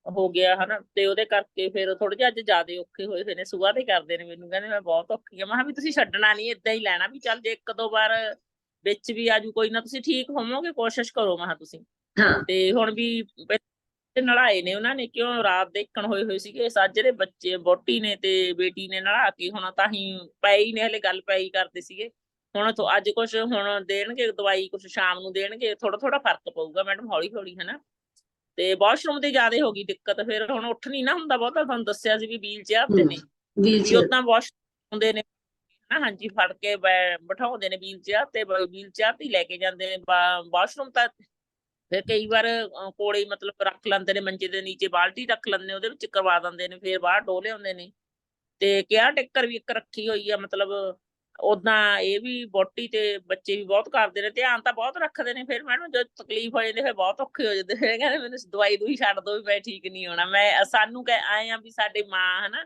ਹੋ ਗਿਆ ਹਨਾ, ਤੇ ਉਹਦੇ ਕਰਕੇ ਫਿਰ ਥੋੜੇ ਜਿਹਾ ਅੱਜ ਜ਼ਿਆਦੇ ਔਖੇ ਹੋਏ ਹੋਏ ਨੇ। ਸੁਬਾਹ ਦੇ ਕਰਦੇ ਨੇ ਮੈਨੂੰ, ਕਹਿੰਦੇ ਮੈਂ ਬਹੁਤ ਔਖੀ ਆ। ਮੈਂ ਕਿਹਾ ਵੀ ਤੁਸੀਂ ਛੱਡਣਾ ਨਹੀਂ, ਏਦਾਂ ਹੀ ਲੈਣਾ ਵੀ ਚੱਲ ਜੇ ਇੱਕ ਦੋ ਵਾਰ ਵਿੱਚ ਵੀ ਆਜੂ ਕੋਈ ਨਾ, ਤੁਸੀਂ ਠੀਕ ਹੋਵੋਗੇ, ਕੋਸ਼ਿਸ਼ ਕਰੋ। ਮੈਂ ਕਿਹਾ ਤੁਸੀਂ हाँ ਤੇ ਹੁਣ ਵੀ ਨਲਾਏ ਨੇ ਉਹਨਾਂ ਨੇ, ਕਿਉਂ ਰਾਤ ਦੇਖਣ ਹੋਏ ਹੋਏ ਸੀਗੇ। ਸਾਜਰੇ ਬੱਚੇ ਵਹੁਟੀ ਨੇ ਤੇ ਬੇਟੀ ਨੇ ਨਲਾ ਕੇ ਹੁਣ ਤਾਂ ਹੀ ਪਏ ਨੇ, ਹਲੇ ਗੱਲ ਪਈ ਕਰਦੇ ਸੀਗੇ। ਹੁਣ ਅੱਜ ਕੁਛ ਹੁਣ ਦੇਣਗੇ ਦਵਾਈ, ਕੁਛ ਸ਼ਾਮ ਨੂੰ ਦੇਣਗੇ, ਥੋੜਾ ਥੋੜਾ ਫਰਕ ਪਊਗਾ ਮੈਡਮ, ਹੌਲੀ ਹੌਲੀ ਹਨਾ। ਤੇ ਵਾਸ਼ਰੂਮ ਦੀ ਜ਼ਿਆਦਾ ਹੋ ਗਈ ਦਿੱਕਤ, ਫਿਰ ਹੁਣ ਉੱਠ ਨਹੀਂ ਨਾ ਹੁੰਦਾ ਬਹੁਤਾ। ਤੁਹਾਨੂੰ ਦੱਸਿਆ ਸੀ ਵੀ ਵੀਲ ਚੇਅਰ ਤੇ ਨੇ, व्हील ਵੀ चेयर ਓਦਾਂ ਵਾਸ਼ਰੂਮ ਹੁੰਦੇ ਨੇ ਹਨਾ, ਹਾਂਜੀ ਫੜ ਕੇ ਬਿਠਾਉਂਦੇ ਨੇ ਵੀਲ ਚੇਅਰ ਤੇ, ਵੀਲ ਚੇਅਰ ਤੇ ਲੈ ਕੇ ਜਾਂਦੇ ਨੇ ਵਾਸ਼ਰੂਮ। ਤਾਂ ਫਿਰ ਕਈ ਵਾਰ ਕੋਲੇ ਮਤਲਬ ਰੱਖ ਲੈਂਦੇ ਨੇ, ਮੰਜੇ ਦੇ ਨੀਚੇ ਬਾਲਟੀ ਰੱਖ ਲੈਂਦੇ ਨੇ, ਉਹਦੇ ਵਿੱਚ ਕਰਵਾ ਦਿੰਦੇ ਨੇ, ਫਿਰ ਬਾਹਰ ਡੋਹ ਲਿਆਉਂਦੇ ਨੇ। ਤੇ ਕੇਅਰ ਟੇਕਰ ਵੀ ਇੱਕ ਰੱਖੀ ਹੋਈ ਆ, ਮਤਲਬ ਓਦਾਂ ਇਹ ਵੀ ਵਹੁਟੀ ਤੇ ਬੱਚੇ ਵੀ ਬਹੁਤ ਕਰਦੇ ਨੇ, ਧਿਆਨ ਤਾਂ ਬਹੁਤ ਰੱਖਦੇ ਨੇ। ਫਿਰ ਮੈਡਮ ਜਦੋਂ ਤਕਲੀਫ ਹੋ ਜਾਂਦੀ ਫਿਰ ਬਹੁਤ ਔਖੇ ਹੋ ਜਾਂਦੇ, ਫਿਰ ਕਹਿੰਦੇ ਮੈਨੂੰ ਦਵਾਈ ਦੂਈ ਛੱਡ ਦੋ, ਵੀ ਮੈਂ ਠੀਕ ਨਹੀਂ ਹੋਣਾ। ਸਾਨੂੰ ਆਏ ਆ ਵੀ ਸਾਡੀ ਮਾਂ ਹਨਾ,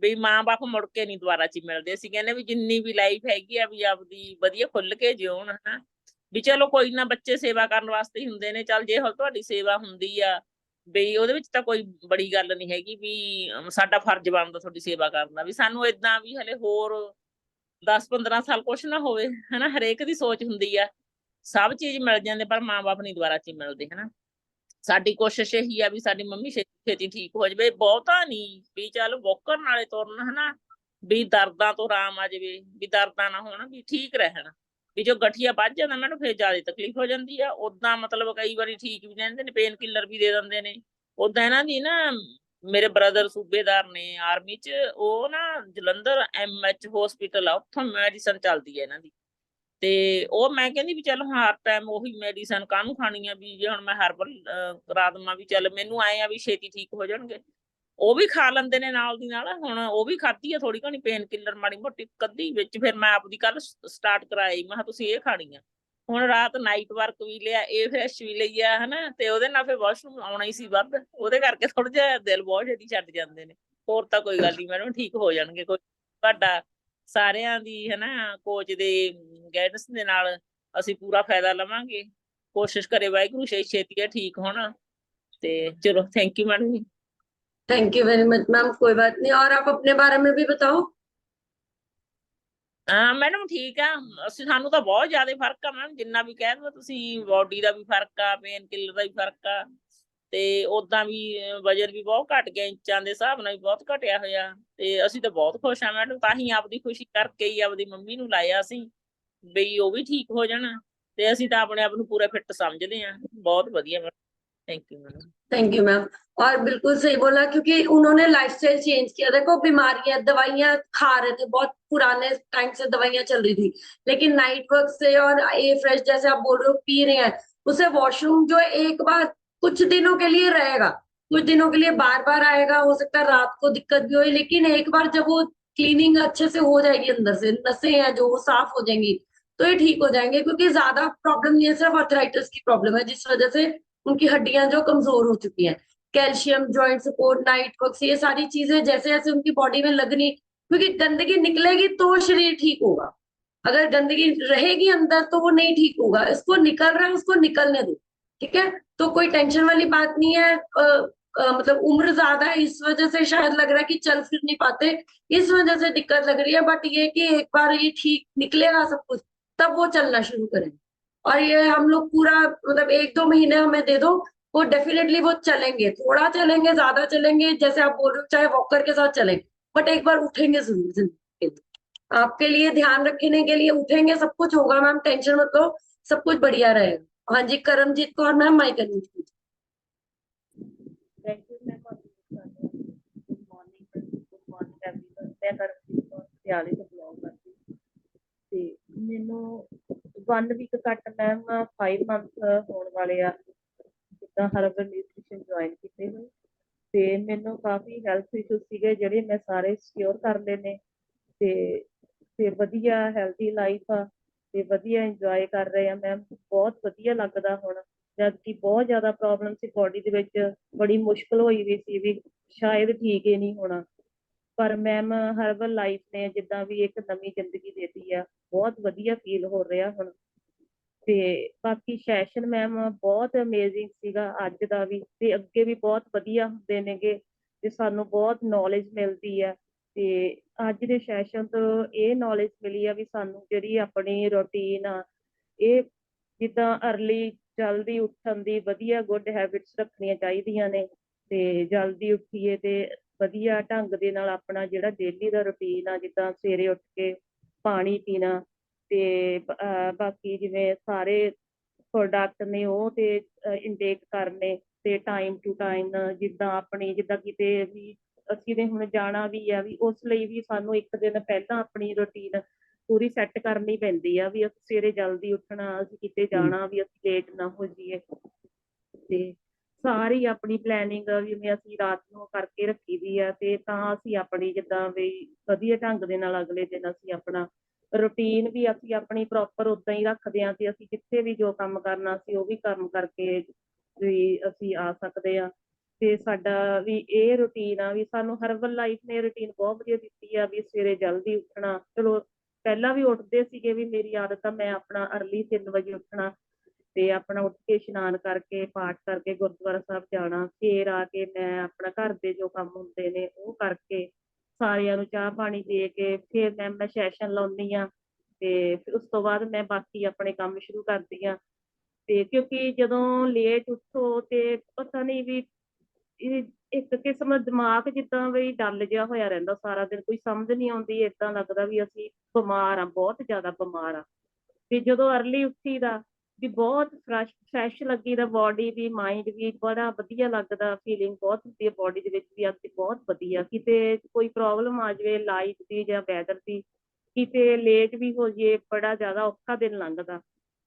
ਵੀ ਮਾਂ ਬਾਪ ਮੁੜ ਕੇ ਨੀ ਦੁਬਾਰਾ ਚ ਮਿਲਦੇ। ਅਸੀਂ ਕਹਿੰਦੇ ਵੀ ਜਿੰਨੀ ਵੀ ਲਾਈਫ ਹੈਗੀ ਆ ਵੀ ਆਪਦੀ ਵਧੀਆ ਖੁੱਲ ਕੇ ਜਿਉਣ ਹਨਾ, ਵੀ ਚਲੋ ਕੋਈ ਨਾ, ਬੱਚੇ ਸੇਵਾ ਕਰਨ ਵਾਸਤੇ ਹੀ ਹੁੰਦੇ ਨੇ। ਚੱਲ ਜੇ ਹੁਣ ਤੁਹਾਡੀ ਸੇਵਾ ਹੁੰਦੀ ਆ ਵੀ ਉਹਦੇ ਵਿੱਚ ਤਾਂ ਕੋਈ ਬੜੀ ਗੱਲ ਨਹੀਂ ਹੈਗੀ, ਵੀ ਸਾਡਾ ਫਰਜ਼ ਬਣਦਾ ਤੁਹਾਡੀ ਸੇਵਾ ਕਰਨ ਦਾ। ਵੀ ਸਾਨੂੰ ਏਦਾਂ ਵੀ ਹਲੇ ਹੋਰ 10-15 ਸਾਲ ਕੁਛ ਨਾ ਹੋਵੇ ਹਨਾ, ਹਰੇਕ ਦੀ ਸੋਚ ਹੁੰਦੀ ਆ ਸਭ ਚੀਜ਼ ਮਿਲ ਜਾਂਦੇ, ਪਰ ਮਾਂ ਬਾਪ ਨਹੀਂ ਦੁਬਾਰਾ ਚ ਮਿਲਦੇ ਹਨਾ। ਸਾਡੀ ਕੋਸ਼ਿਸ਼ ਇਹੀ ਆ ਵੀ ਸਾਡੀ ਮੰਮੀ ਛੇਤੀ ਛੇਤੀ ਠੀਕ ਹੋ ਜਾਵੇ, ਬਹੁਤਾ ਨਹੀਂ ਵੀ ਚੱਲ ਵੋਕਰ ਨਾਲੇ ਤੁਰਨ ਹਨਾ, ਵੀ ਦਰਦਾਂ ਤੋਂ ਆਰਾਮ ਆ ਜਾਵੇ, ਵੀ ਦਰਦਾਂ ਨਾ ਹੋਣ, ਵੀ ਠੀਕ ਰਹਿਣ। ਵੀ ਜੋ ਗਠੀਆ ਵੱਧ ਜਾਂਦਾ ਮੈਨੂੰ ਫਿਰ ਜ਼ਿਆਦਾ ਤਕਲੀਫ ਹੋ ਜਾਂਦੀ ਆ। ਓਦਾਂ ਮਤਲਬ ਕਈ ਵਾਰੀ ਠੀਕ ਵੀ ਰਹਿੰਦੇ ਨੇ, ਪੇਨ ਕਿਲਰ ਵੀ ਦੇ ਦਿੰਦੇ ਨੇ। ਓਦਾਂ ਇਹਨਾਂ ਦੀ ਨਾ, ਮੇਰੇ ਬ੍ਰਦਰ ਸੂਬੇਦਾਰ ਨੇ ਆਰਮੀ ਚ, ਉਹ ਨਾ ਜਲੰਧਰ MH ਹੌਸਪੀਟਲ ਆ, ਉੱਥੋਂ ਮੈਡੀਸਨ ਚੱਲਦੀ ਹੈ ਇਹਨਾਂ ਦੀ। ਤੇ ਉਹ ਮੈਂ ਕਹਿੰਦੀ ਵੀ ਚੱਲ ਹਰ ਟਾਈਮ ਉਹੀ ਮੈਡੀਸਨ ਕਾਹਨੂੰ ਖਾਣੀ ਆ, ਵੀ ਜੇ ਹੁਣ ਮੈਂ ਹਰਬਲ ਕਰਾ ਦੇਵਾਂ ਵੀ ਚੱਲ ਮੈਨੂੰ ਆਏ ਆ ਵੀ ਛੇਤੀ ਠੀਕ ਹੋ ਜਾਣਗੇ। ਉਹ ਵੀ ਖਾ ਲੈਂਦੇ ਨੇ ਨਾਲ ਦੀ ਨਾਲ। ਹੁਣ ਉਹ ਵੀ ਖਾਧੀ ਆ ਥੋੜੀ ਘਣੀ ਪੇਨ ਕਿਲਰ ਮਾੜੀ ਮੋਟੀ ਕੱਢੀ ਵਿੱਚ, ਫਿਰ ਮੈਂ ਆਪਦੀ ਕੱਲ ਸਟਾਰਟ ਕਰਾਈ। ਮੈਂ ਕਿਹਾ ਤੁਸੀਂ ਇਹ ਖਾਣੀ ਆ। ਹੁਣ ਰਾਤ ਨਾਈਟ ਵਰਕ ਵੀ ਲਿਆ, ਇਹ ਫਰੈਸ਼ ਵੀ ਲਈ ਆ ਹਨਾ, ਤੇ ਉਹਦੇ ਨਾਲ ਫਿਰ ਵਾਸ਼ਰੂਮ ਆਉਣਾ ਹੀ ਸੀ ਵੱਧ, ਉਹਦੇ ਕਰਕੇ ਥੋੜਾ ਜਿਹਾ ਦਿਲ ਬਹੁਤ ਛੇਤੀ ਛੱਡ ਜਾਂਦੇ ਨੇ। ਹੋਰ ਤਾਂ ਕੋਈ ਗੱਲ ਨਹੀਂ ਮੈਡਮ, ਠੀਕ ਹੋ ਜਾਣਗੇ। ਕੋਈ ਤੁਹਾਡਾ ਸਾਰਿਆਂ ਦੀ ਹਨਾ ਕੋਚ ਦੇ ਗਾਈਡੈਂਸ ਦੇ ਨਾਲ ਅਸੀਂ ਪੂਰਾ ਫਾਇਦਾ ਲਵਾਂਗੇ। ਕੋਸ਼ਿਸ਼ ਕਰੇ ਵਾਹਿਗੁਰੂ ਛੇਤੀ ਠੀਕ ਹੋਣਾ। ਤੇ ਚਲੋ ਥੈਂਕ ਯੂ ਮੈਡਮ ਜੀ। Thank you very much ma'am, कोई बात नहीं। और आप अपने बारे में भी बताओ। ਹਾਂ ਮੈਡਮ ਠੀਕ ਆ, ਸਾਨੂੰ ਤਾਂ ਬਹੁਤ ਜ਼ਿਆਦਾ ਫਰਕ ਆ ਮੈਮ, ਜਿੰਨਾ ਵੀ ਕਹਿ ਦੋ ਤੁਸੀਂ। ਬੋਡੀ ਦਾ ਵੀ ਫਰਕ ਆ, ਪੇਨ ਕਿਲਰ ਦਾ ਵੀ ਫਰਕ ਆ, ਤੇ ਓਦਾਂ ਵੀ ਵਜਨ ਵੀ ਬਹੁਤ ਘਟ ਗਿਆ, ਇੰਚਾਂ ਦੇ ਹਿਸਾਬ ਨਾਲ ਵੀ ਬਹੁਤ ਘਟਿਆ ਹੋਇਆ। ਤੇ ਅਸੀਂ ਤਾਂ ਬਹੁਤ ਖੁਸ਼ ਆ ਮੈਡਮ, ਤਾਂ ਹੀ ਆਪਦੀ ਖੁਸ਼ੀ ਕਰਕੇ ਹੀ ਆਪਦੀ ਮੰਮੀ ਨੂੰ ਲਾਇਆ ਅਸੀਂ, ਬਈ ਉਹ ਵੀ ਠੀਕ ਹੋ ਜਾਣਾ। ਤੇ ਅਸੀਂ ਤਾਂ ਆਪਣੇ ਆਪ ਨੂੰ ਪੂਰਾ ਫਿੱਟ ਸਮਝਦੇ ਆ। ਬਹੁਤ ਵਧੀਆ madam, thank you madam. Thank you ma'am. और बिल्कुल सही बोला, क्योंकि उन्होंने लाइफस्टाइल चेंज किया। देखो बीमारियां, दवाइयां खा रहे थे, बहुत पुराने टाइम से दवाइयां चल रही थी, लेकिन नाइट वर्क से और ए फ्रेश जैसे आप बोल रहे हो पी रहे हैं, उसे वॉशरूम जो एक बार कुछ दिनों के लिए रहेगा, कुछ दिनों के लिए बार बार आएगा, हो सकता है रात को दिक्कत भी हो, लेकिन एक बार जब वो क्लीनिंग अच्छे से हो जाएगी, अंदर से नसें हैं जो वो साफ हो जाएंगी, तो ये ठीक हो जाएंगे। क्योंकि ज्यादा प्रॉब्लम नहीं है, सिर्फ अर्थराइटिस की प्रॉब्लम है, जिस वजह से उनकी हड्डियां जो कमजोर हो चुकी हैं। Calcium, joint support, night work, ये सारी चीजें जैसे जैसे उनकी बॉडी में लगनी, क्योंकि गंदगी निकलेगी तो शरीर ठीक होगा। अगर गंदगी रहेगी अंदर तो वो नहीं ठीक होगा। इसको निकल रहा है, उसको निकलने दो, ठीक है। तो कोई टेंशन वाली बात नहीं है। मतलब उम्र ज्यादा है, इस वजह से शायद लग रहा है कि चल फिर नहीं पाते, इस वजह से दिक्कत लग रही है। बट ये कि एक बार ये ठीक निकलेगा सब कुछ, तब वो चलना शुरू करेंगे। और ये हम लोग पूरा मतलब 1-2 महीने हमें दे दो, वो डेफिनेटली वो चलेंगे, थोड़ा चलेंगे, ज्यादा चलेंगे, जैसे आप बोल रहे हो, चाहे वॉकर के साथ चलेंगे, बट एक बार उठेंगे जरूर जिंदगी के लिए। आपके लिए ध्यान रखने के लिए उठेंगे, सब कुछ होगा मैम, टेंशन मत लो, सब कुछ बढ़िया रहेगा। हाँ जी, Karamjeet Kaur ma'am, mic unmute कीजिए। Thank you ma'am. Good morning everyone. मैं करमजीत कौर ਪਟਿਆਲੇ ਤੋਂ ਬਿਲੋਂਗ ਕਰਦੀ ਤੇ ਮੈਨੂੰ 1 ਵੀਕ ਘੱਟ ਮੈਮ 5 ਮੰਥ ਹੋਣ ਵਾਲੇ ਆ ਜਿੱਦਾਂ ਹਰਬਲ ਨਿਊਟ੍ਰੀਸ਼ਨ ਜੁਆਇਨ ਕੀਤੇ ਹੋਏ, ਤੇ ਮੈਨੂੰ ਕਾਫੀ ਹੈਲਥ ਇਸ਼ੂ ਸੀਗੇ ਜਿਹੜੇ ਮੈਂ ਸਾਰੇ ਸਿਕਿਉਰ ਕਰ ਲਏ ਨੇ, ਤੇ ਵਧੀਆ ਹੈਲਥੀ ਲਾਈਫ ਆ ਤੇ ਵਧੀਆ ਇੰਜੋਏ ਕਰ ਰਹੇ ਆ ਮੈਮ। ਬਹੁਤ ਵਧੀਆ ਲੱਗਦਾ ਹੁਣ, ਜਦ ਕਿ ਬਹੁਤ ਜ਼ਿਆਦਾ ਪ੍ਰੋਬਲਮ ਸੀ ਬੋਡੀ ਦੇ ਵਿੱਚ, ਬੜੀ ਮੁਸ਼ਕਿਲ ਹੋਈ ਵੀ ਸੀ ਵੀ ਸ਼ਾਇਦ ਠੀਕ ਹੀ ਨਹੀਂ ਹੋਣਾ। ਪਰ ਮੈਮ ਹਰਬਲ ਲਾਈਫ ਨੇ ਜਿੱਦਾਂ ਵੀ ਇੱਕ ਨਵੀਂ ਜ਼ਿੰਦਗੀ ਦੇਤੀ ਆ, ਬਹੁਤ ਵਧੀਆ ਫੀਲ ਹੋ ਰਿਹਾ ਹੁਣ। ਤੇ ਬਾਕੀ ਸੈਸ਼ਨ ਮੈਮ ਬਹੁਤ ਅਮੇਜ਼ਿੰਗ ਸੀਗਾ ਅੱਜ ਦਾ ਵੀ, ਤੇ ਅੱਗੇ ਵੀ ਬਹੁਤ ਵਧੀਆ ਹੁੰਦੇ ਨੇਗੇ ਤੇ ਸਾਨੂੰ ਬਹੁਤ ਨੌਲੇਜ ਮਿਲਦੀ ਹੈ। ਤੇ ਅੱਜ ਦੇ ਸੈਸ਼ਨ ਤੋਂ ਇਹ ਨੌਲੇਜ ਮਿਲੀ ਆ ਵੀ ਸਾਨੂੰ ਜਿਹੜੀ ਆਪਣੀ ਰੂਟੀਨ ਆ, ਇਹ ਜਿੱਦਾਂ ਅਰਲੀ ਜਲਦੀ ਉੱਠਣ ਦੀ ਵਧੀਆ ਗੁੱਡ ਹੈਬਿਟਸ ਰੱਖਣੀਆਂ ਚਾਹੀਦੀਆਂ ਨੇ, ਤੇ ਜਲਦੀ ਉੱਠੀਏ ਤੇ ਵਧੀਆ ਢੰਗ ਦੇ ਨਾਲ ਆਪਣਾ ਜਿਹੜਾ ਡੇਲੀ ਦਾ ਰੂਟੀਨ ਆ, ਜਿੱਦਾਂ ਸਵੇਰੇ ਉੱਠ ਕੇ ਪਾਣੀ ਪੀਣਾ ਤੇ ਬਾਕੀ ਜਿਵੇਂ ਸਾਰੇ ਪ੍ਰੋਡਕਟ ਨੇ ਉਹ ਤੇ ਇਨਟੇਕ ਕਰਨੇ ਤੇ ਟਾਈਮ ਟੂ ਟਾਈਮ, ਜਿੱਦਾਂ ਕਿਤੇ ਵੀ ਅਸੀਂ ਨੇ ਹੁਣ ਜਾਣਾ ਵੀ ਆ, ਵੀ ਉਸ ਲਈ ਵੀ ਸਾਨੂੰ ਇੱਕ ਦਿਨ ਪਹਿਲਾਂ ਆਪਣੀ ਰੂਟੀਨ ਪੂਰੀ ਸੈੱਟ ਕਰਨੀ ਪੈਂਦੀ ਆ ਵੀ ਅਸੀਂ ਸਵੇਰੇ ਜਲਦੀ ਉੱਠਣਾ, ਅਸੀਂ ਕਿਤੇ ਜਾਣਾ ਵੀ ਅਸੀਂ ਲੇਟ ਨਾ ਹੋ ਜਾਈਏ। ਤੇ ਸਾਰੀ ਆਪਣੀ ਪਲੈਨਿੰਗ ਜਿਵੇਂ ਅਸੀਂ ਰਾਤ ਨੂੰ ਕਰਕੇ ਰੱਖੀ ਦੀ ਆ, ਤੇ ਤਾਂ ਅਸੀਂ ਆਪਣੀ ਜਿੱਦਾਂ ਵੀ ਵਧੀਆ ਢੰਗ ਦੇ ਨਾਲ ਅਗਲੇ ਦਿਨ ਅਸੀਂ ਆਪਣਾ ਰੂਟੀਨ ਵੀ ਅਸੀਂ ਆਪਣੀ ਪ੍ਰੋਪਰ ਉਦਾਂ ਹੀ ਰੱਖਦੇ ਹਾਂ, ਤੇ ਅਸੀਂ ਜਿੱਥੇ ਵੀ ਜੋ ਕੰਮ ਕਰਨਾ ਸੀ ਉਹ ਵੀ ਕੰਮ ਕਰਕੇ ਵੀ ਅਸੀਂ ਆ ਸਕਦੇ ਹਾਂ। ਤੇ ਸਾਡਾ ਵੀ ਇਹ ਰੂਟੀਨ ਆ ਵੀ ਸਾਨੂੰ ਹਰਬਲ ਲਾਈਫ ਨੇ ਰੂਟੀਨ ਬਹੁਤ ਵਧੀਆ ਦਿੱਤੀ ਆ ਵੀ ਸਵੇਰੇ ਜਲਦੀ ਉੱਠਣਾ। ਚਲੋ ਪਹਿਲਾਂ ਵੀ ਉੱਠਦੇ ਸੀਗੇ, ਵੀ ਮੇਰੀ ਆਦਤ ਆ ਮੈਂ ਆਪਣਾ ਅਰਲੀ 3 ਵਜੇ ਉੱਠਣਾ ਤੇ ਆਪਣਾ ਉੱਠ ਕੇ ਇਸ਼ਨਾਨ ਕਰਕੇ ਪਾਠ ਕਰਕੇ ਗੁਰਦੁਆਰਾ ਸਾਹਿਬ ਜਾਣਾ, ਫਿਰ ਆ ਕੇ ਮੈਂ ਆਪਣਾ ਘਰ ਦੇ ਜੋ ਕੰਮ ਹੁੰਦੇ ਨੇ ਉਹ ਕਰਕੇ ਸਾਰਿਆਂ ਨੂੰ ਚਾਹ ਪਾਣੀ ਦੇ ਕੇ ਫਿਰ ਮੈਂ ਸੈਸ਼ਨ ਲਾਉਂਦੀ ਹਾਂ, ਤੇ ਫਿਰ ਉਸ ਤੋਂ ਬਾਅਦ ਮੈਂ ਬਾਕੀ ਆਪਣੇ ਕੰਮ ਸ਼ੁਰੂ ਕਰਦੀ ਹਾਂ। ਤੇ ਕਿਉਂਕਿ ਜਦੋਂ ਲੇਟ ਉੱਠੋ ਤੇ ਪਤਾ ਨਹੀਂ ਵੀ ਇਹ ਇੱਕ ਕਿਸਮ ਦਾ ਦਿਮਾਗ ਜਿੱਦਾਂ ਵੀ ਡੱਲ ਜਿਹਾ ਹੋਇਆ ਰਹਿੰਦਾ ਸਾਰਾ ਦਿਨ, ਕੋਈ ਸਮਝ ਨਹੀਂ ਆਉਂਦੀ, ਏਦਾਂ ਲੱਗਦਾ ਵੀ ਅਸੀਂ ਬਿਮਾਰ ਆ, ਬਹੁਤ ਜ਼ਿਆਦਾ ਬਿਮਾਰ ਆ। ਤੇ ਜਦੋਂ ਅਰਲੀ ਉੱਠੀ ਦਾ ਵੀ ਬਹੁਤ ਫਰੈਸ਼ ਲੱਗੀ ਦਾ, ਬੋਡੀ ਵੀ ਮਾਈਂਡ ਵੀ ਬੜਾ ਵਧੀਆ ਲੱਗਦਾ, ਫੀਲਿੰਗ ਬਹੁਤ ਹੁੰਦੀ ਹੈ ਬੋਡੀ ਦੇ ਵਿੱਚ ਵੀ ਅੱਜ ਬਹੁਤ ਵਧੀਆ। ਕਿਤੇ ਕੋਈ ਪ੍ਰੋਬਲਮ ਆ ਜਾਵੇ ਲਾਈਟ ਦੀ ਜਾਂ ਵੈਦਰ ਦੀ, ਕਿਤੇ ਲੇਟ ਵੀ ਹੋ ਜਾਏ, ਬੜਾ ਜ਼ਿਆਦਾ ਔਖਾ ਦਿਨ ਲੰਘਦਾ।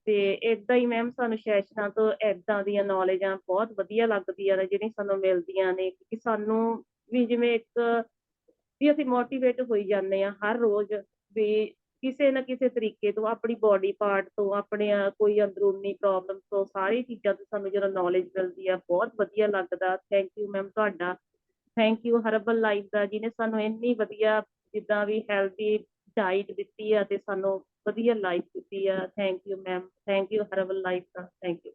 ਤੇ ਏਦਾਂ ਹੀ ਮੈਮ ਸਾਨੂੰ ਸੈਸ਼ਨਾਂ ਤੋਂ ਏਦਾਂ ਦੀਆਂ ਨੌਲੇਜਾਂ ਬਹੁਤ ਵਧੀਆ ਲੱਗਦੀਆਂ ਨੇ ਜਿਹੜੀਆਂ ਸਾਨੂੰ ਮਿਲਦੀਆਂ ਨੇ, ਕਿ ਸਾਨੂੰ ਵੀ ਜਿਵੇਂ ਇੱਕ ਵੀ ਅਸੀਂ ਮੋਟੀਵੇਟ ਹੋਈ ਜਾਂਦੇ ਹਾਂ ਹਰ ਰੋਜ਼ ਵੀ ਕਿਸੇ ਨਾ ਕਿਸੇ ਤਰੀਕੇ ਤੋਂ, ਆਪਣੀ ਬੋਡੀ ਪਾਰਟ ਤੋਂ, ਆਪਣੇ ਕੋਈ ਅੰਦਰੂਨੀ ਪ੍ਰੋਬਲਮ ਤੋਂ, ਸਾਰੀ ਚੀਜ਼ਾਂ ਤੋਂ ਸਾਨੂੰ ਜਦੋਂ ਨੌਲੇਜ ਮਿਲਦੀ ਆ ਬਹੁਤ ਵਧੀਆ ਲੱਗਦਾ। ਥੈਂਕ ਯੂ ਮੈਮ ਤੁਹਾਡਾ, ਥੈਂਕ ਯੂ ਹਰਬਲ ਲਾਈਫ ਦਾ ਜਿਹਨੇ ਸਾਨੂੰ ਇੰਨੀ ਵਧੀਆ ਜਿੱਦਾਂ ਵੀ ਹੈਲਦੀ ਡਾਈਟ ਦਿੱਤੀ ਆ ਤੇ ਸਾਨੂੰ ਵਧੀਆ ਲਾਈਫ ਦਿੱਤੀ है। Thank you ma'am, thank you Herbalife का, thank you.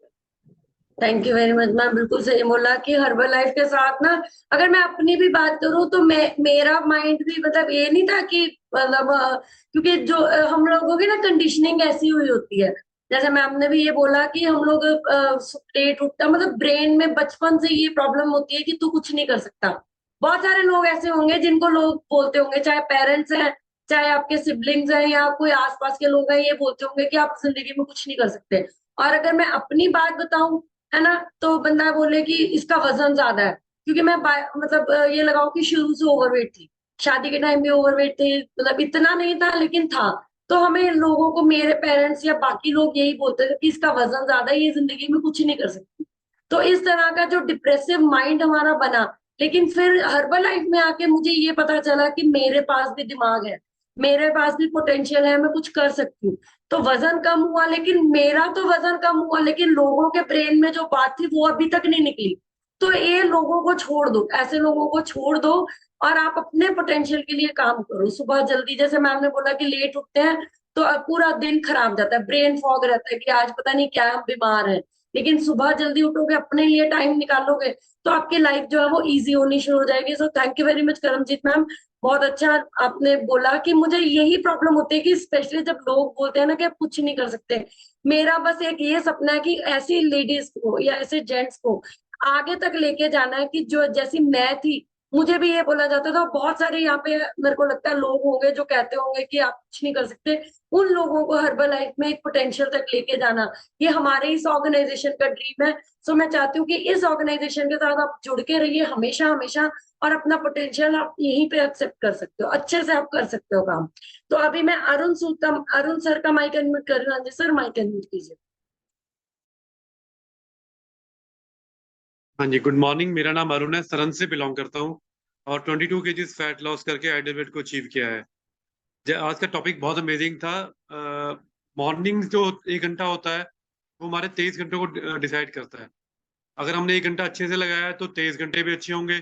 Thank you very much ma'am, बिल्कुल सही बोला कि हर्बल लाइफ के साथ ना, अगर मैं अपनी भी बात करूं तो मेरा माइंड भी मतलब ये नहीं था कि मतलब क्योंकि जो हम लोगों की ना कंडीशनिंग ऐसी हुई होती है, जैसे मैम ने भी ये बोला कि हम लोग लेट उठता, मतलब ब्रेन में बचपन से ये प्रॉब्लम होती है कि तू कुछ नहीं कर सकता। बहुत सारे लोग ऐसे होंगे जिनको लोग बोलते होंगे, चाहे पेरेंट्स हैं, चाहे आपके सिबलिंग्स हैं, या कोई आसपास के लोग हैं, ये बोलते होंगे कि आप जिंदगी में कुछ नहीं कर सकते। और अगर मैं अपनी बात बताऊं, है ना, तो बंदा बोले कि इसका वजन ज्यादा है, क्योंकि मैं मतलब ये लगाओ कि शुरू से ओवरवेट थी, शादी के टाइम भी ओवरवेट थे, मतलब इतना नहीं था लेकिन था। तो हमें लोगों को, मेरे पेरेंट्स या बाकी लोग यही बोलते थे कि इसका वजन ज्यादा है, ये जिंदगी में कुछ नहीं कर सकती। तो इस तरह का जो डिप्रेसिव माइंड हमारा बना, लेकिन फिर हर्बल लाइफ में आके मुझे ये पता चला कि मेरे पास भी दिमाग है, मेरे पास भी पोटेंशियल है, मैं कुछ कर सकती हूँ। तो वजन कम हुआ, लेकिन मेरा तो वजन कम हुआ, लेकिन लोगों के ब्रेन में जो बात थी वो अभी तक नहीं निकली। तो ये लोगों को छोड़ दो, ऐसे लोगों को छोड़ दो, और आप अपने पोटेंशियल के लिए काम करो। सुबह जल्दी, जैसे मैम ने बोला कि लेट उठते हैं तो अब पूरा दिन खराब जाता है, ब्रेन फॉग रहता है कि आज पता नहीं क्या हम बीमार है। लेकिन सुबह जल्दी उठोगे, अपने लिए टाइम निकालोगे, तो आपकी लाइफ जो है वो इजी होनी शुरू हो जाएगी। So thank you very much Karamjeet ma'am, बहुत अच्छा आपने बोला कि मुझे यही प्रॉब्लम होती है कि स्पेशली जब लोग बोलते हैं ना कि आप कुछ नहीं कर सकते। मेरा बस एक ये सपना है कि ऐसी लेडीज को या ऐसे जेंट्स को आगे तक लेके जाना है कि जो जैसी मैं थी, मुझे भी ये बोला जाता था। बहुत सारे यहाँ पे मेरे को लगता है लोग होंगे जो कहते होंगे कि आप कुछ नहीं कर सकते, उन लोगों को हर्बल लाइफ में एक पोटेंशियल तक लेके जाना, ये हमारे इस ऑर्गेनाइजेशन का ड्रीम है। सो मैं चाहती हूँ कि इस ऑर्गेनाइजेशन के साथ आप जुड़ के रहिए हमेशा हमेशा, और अपना पोटेंशियल आप यहीं पे एक्सेप्ट कर सकते हो, अच्छे से आप कर सकते हो काम। तो अभी मैं अरुण सर का माइक अनम्यूट कर रही हूँ। हाँ जी सर, माइक अनम्यूट कीजिए। हाँ जी, गुड मॉर्निंग। मेरा नाम अरुण है, सरन से बिलोंग करता हूँ और 22 केजीज फैट लॉस करके आइडियल वेट को अचीव किया है। आज का टॉपिक बहुत अमेजिंग था। मॉर्निंग जो 1 घंटा होता है वो हमारे 23 घंटों को डिसाइड करता है। अगर हमने 1 घंटा अच्छे से लगाया है तो 23 घंटे भी अच्छे होंगे।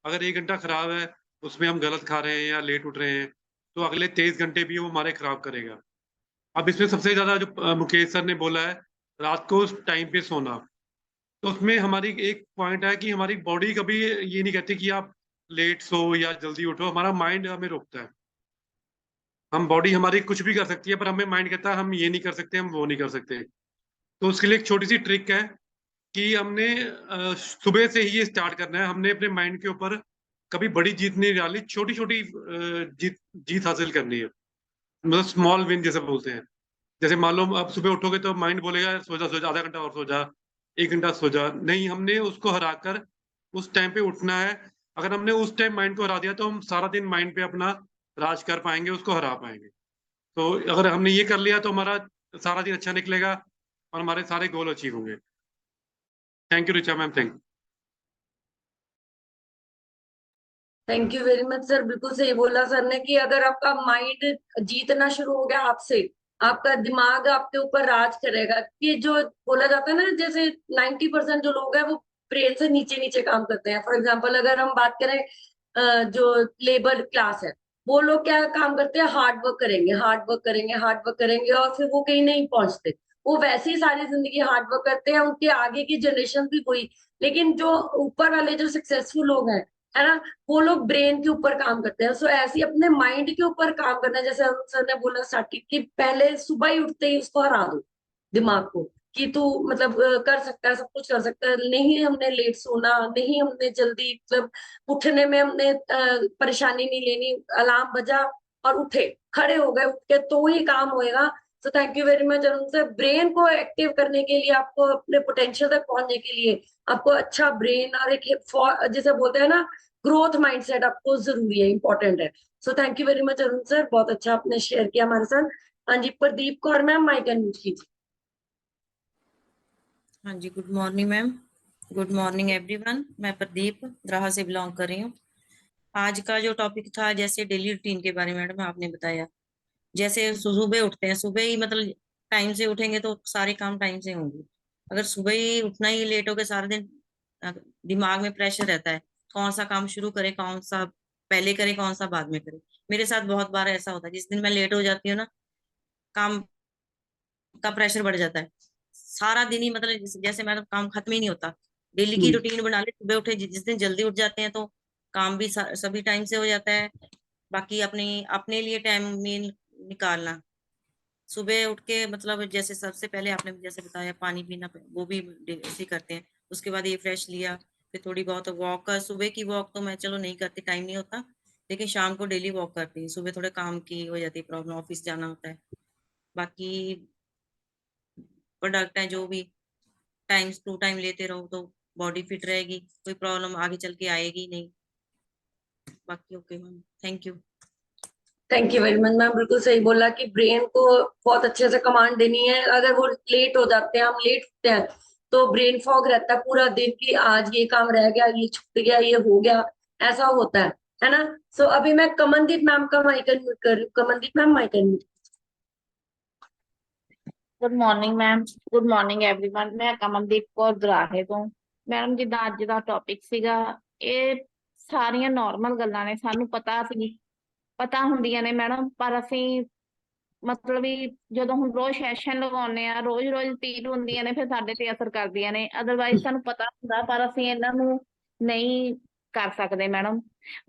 अगर 1 घंटा खराब है, उसमें हम गलत खा रहे हैं या लेट उठ रहे हैं, तो अगले 23 घंटे भी वो हमारे खराब करेगा। अब इसमें सबसे ज्यादा जो मुकेश सर ने बोला है रात को टाइम पे सोना, तो उसमें हमारी एक पॉइंट है कि हमारी बॉडी कभी ये नहीं कहती कि आप लेट सो या जल्दी उठो, हमारा माइंड हमें रोकता है। हम बॉडी हमारी कुछ भी कर सकती है पर हमें माइंड कहता है हम ये नहीं कर सकते, हम वो नहीं कर सकते। तो उसके लिए एक छोटी सी ट्रिक है कि हमने सुबह से ही ये स्टार्ट करना है। हमने अपने माइंड के ऊपर कभी बड़ी जीत नहीं डाली, छोटी छोटी जीत जीत हासिल करनी है, मतलब स्मॉल विन जैसे बोलते हैं। जैसे मान लो अब सुबह उठोगे तो माइंड बोलेगा सो जा सो जा, आधा घंटा और सो जा, 1 घंटा सो जा। नहीं, हमने उसको हराकर उस टाइम पे उठना है। अगर हमने उस टाइम माइंड को हरा दिया तो हम सारा दिन माइंड पे अपना राज कर पाएंगे, उसको हरा पाएंगे। तो अगर हमने ये कर लिया तो हमारा सारा दिन अच्छा निकलेगा और हमारे सारे गोल अचीव होंगे। Thank you Richa ma'am, thank thank you very much sir. बिल्कुल सही बोला सर ने कि अगर आपका माइंड जीतना शुरू हो गया आपसे, आपका दिमाग आपके ऊपर राज करेगा। कि जो बोला जाता है ना, जैसे 90% जो लोग हैं वो ब्रेन से नीचे नीचे काम करते हैं। फॉर एग्जाम्पल अगर हम बात करें जो लेबर क्लास है, वो लोग क्या काम करते हैं, हार्ड वर्क करेंगे, हार्ड वर्क करेंगे, हार्ड वर्क करेंगे, और फिर वो कहीं नहीं पहुंचते। वो वैसे ही सारी जिंदगी हार्ड वर्क करते हैं, उनके आगे की जनरेशन भी वही। लेकिन जो ऊपर वाले जो सक्सेसफुल लोग हैं, है ना, वो लोग ब्रेन के ऊपर काम करते हैं। सो ऐसे ही अपने माइंड के ऊपर काम करना है। जैसे अरुण सर ने बोला स्टार्टिंग कि पहले सुबह ही उठते ही उसको हरा दो, दिमाग को, कि तू मतलब कर सकता है, सब कुछ कर सकता है। नहीं हमने लेट सोना, नहीं हमने जल्दी मतलब उठने में हमने परेशानी नहीं लेनी। अलार्म बजा और उठे, खड़े हो गए, उठ के तो ही काम होएगा। सो thank you very much Arun sir. Brain को एक्टिव करने के लिए, आपको अपने पोटेंशियल तक पहुंचने के लिए, आपको अच्छा ब्रेन और एक जैसे बोलते हैं ना ग्रोथ माइंडसेट, आपको जरूरी है, इंपॉर्टेंट है। So thank you very much Arun sir, बहुत अच्छा आपने शेयर किया हमारे साथ। हाँ जी, Pradeep Kaur ma'am, mic unmute कीजिए। हाँ जी, good morning ma'am. Good morning everyone. मैं प्रदीप द्राहा से बिलोंग कर रही हूँ। आज का जो टॉपिक था, जैसे डेली रूटीन के बारे में मैडम आपने बताया, जैसे सुबह उठते हैं, सुबह ही मतलब टाइम से उठेंगे तो सारे काम टाइम से होंगे। अगर सुबह ही उठना ही लेट हो गया, सारा दिन दिमाग में प्रेशर रहता है, कौन सा काम शुरू करें, कौन सा पहले करें, कौन सा बाद में करें। मेरे साथ बहुत बार ऐसा होता है, जिस दिन मैं लेट हो जाती हूँ ना, काम का प्रेशर बढ़ जाता है। सारा दिन ही मतलब जैसे मैं काम खत्म ही नहीं होता। डेली की रूटीन बना ले, सुबह उठे, जिस दिन जल्दी उठ जाते हैं तो काम भी सभी टाइम से हो जाता है। बाकी अपने अपने लिए टाइम निकालना, सुबह उठ के मतलब जैसे सबसे पहले आपने जैसे बताया पानी पीना, वो भी ऐसे करते हैं। उसके बाद ये फ्रेश लिया, फिर थोड़ी बहुत वॉक कर, सुबह की वॉक तो मैं चलो नहीं करती, टाइम नहीं होता, लेकिन शाम को डेली वॉक करती हूँ। सुबह थोड़े काम की हो जाती है प्रॉब्लम, ऑफिस जाना होता है। बाकी प्रोडक्ट है जो भी टाइम टू टाइम लेते रहो तो बॉडी फिट रहेगी, कोई प्रॉब्लम आगे चल के आएगी नहीं। बाकी okay ma'am, thank you. Thank you very much ma'am. बिल्कुल सही बोला कि ब्रेन को बहुत अच्छे से कमांड देनी है। अगर वो लेट हो जाते हैं, हम लेट उठते हैं, तो ब्रेन फॉग रहता है पूरा दिन कि आज ये काम रह गया, ये छूट गया, ये हो गया, ऐसा होता है ना। सो अभी मैं कमनदीप मैम का माइक अनम्यूट कर रही हूँ। Kamandeep ma'am, mic unmute. Good morning ma'am, good morning everyone. ਮੈਂ ਕਮਲਦੀਪ ਕੌਰ ਦਰਾਹੇ ਤੋਂ। ਮੈਡਮ ਜਿੱਦਾਂ ਅੱਜ ਦਾ ਟੌਪਿਕ ਸੀਗਾ, ਇਹ ਸਾਰੀਆਂ ਨਾਰਮਲ ਗੱਲਾਂ ਨੇ, ਸਾਨੂੰ ਪਤਾ ਹੁੰਦੀਆਂ ਨੇ ਮੈਡਮ, ਪਰ ਅਸੀਂ ਮਤਲਬ ਵੀ ਜਦੋਂ ਹੁਣ ਰੋਜ਼ ਸੈਸ਼ਨ ਲਗਾਉਂਦੇ ਆ, ਰੋਜ਼ ਰੋਜ਼ ਰਿਪੀਟ ਹੁੰਦੀਆਂ ਨੇ, ਫਿਰ ਸਾਡੇ ਤੇ ਅਸਰ ਕਰਦੀਆਂ ਨੇ। ਅਦਰਵਾਈਜ਼ ਸਾਨੂੰ ਪਤਾ ਹੁੰਦਾ ਪਰ ਅਸੀਂ ਇਹਨਾਂ ਨੂੰ ਨਹੀਂ ਕਰ ਸਕਦੇ ਮੈਡਮ।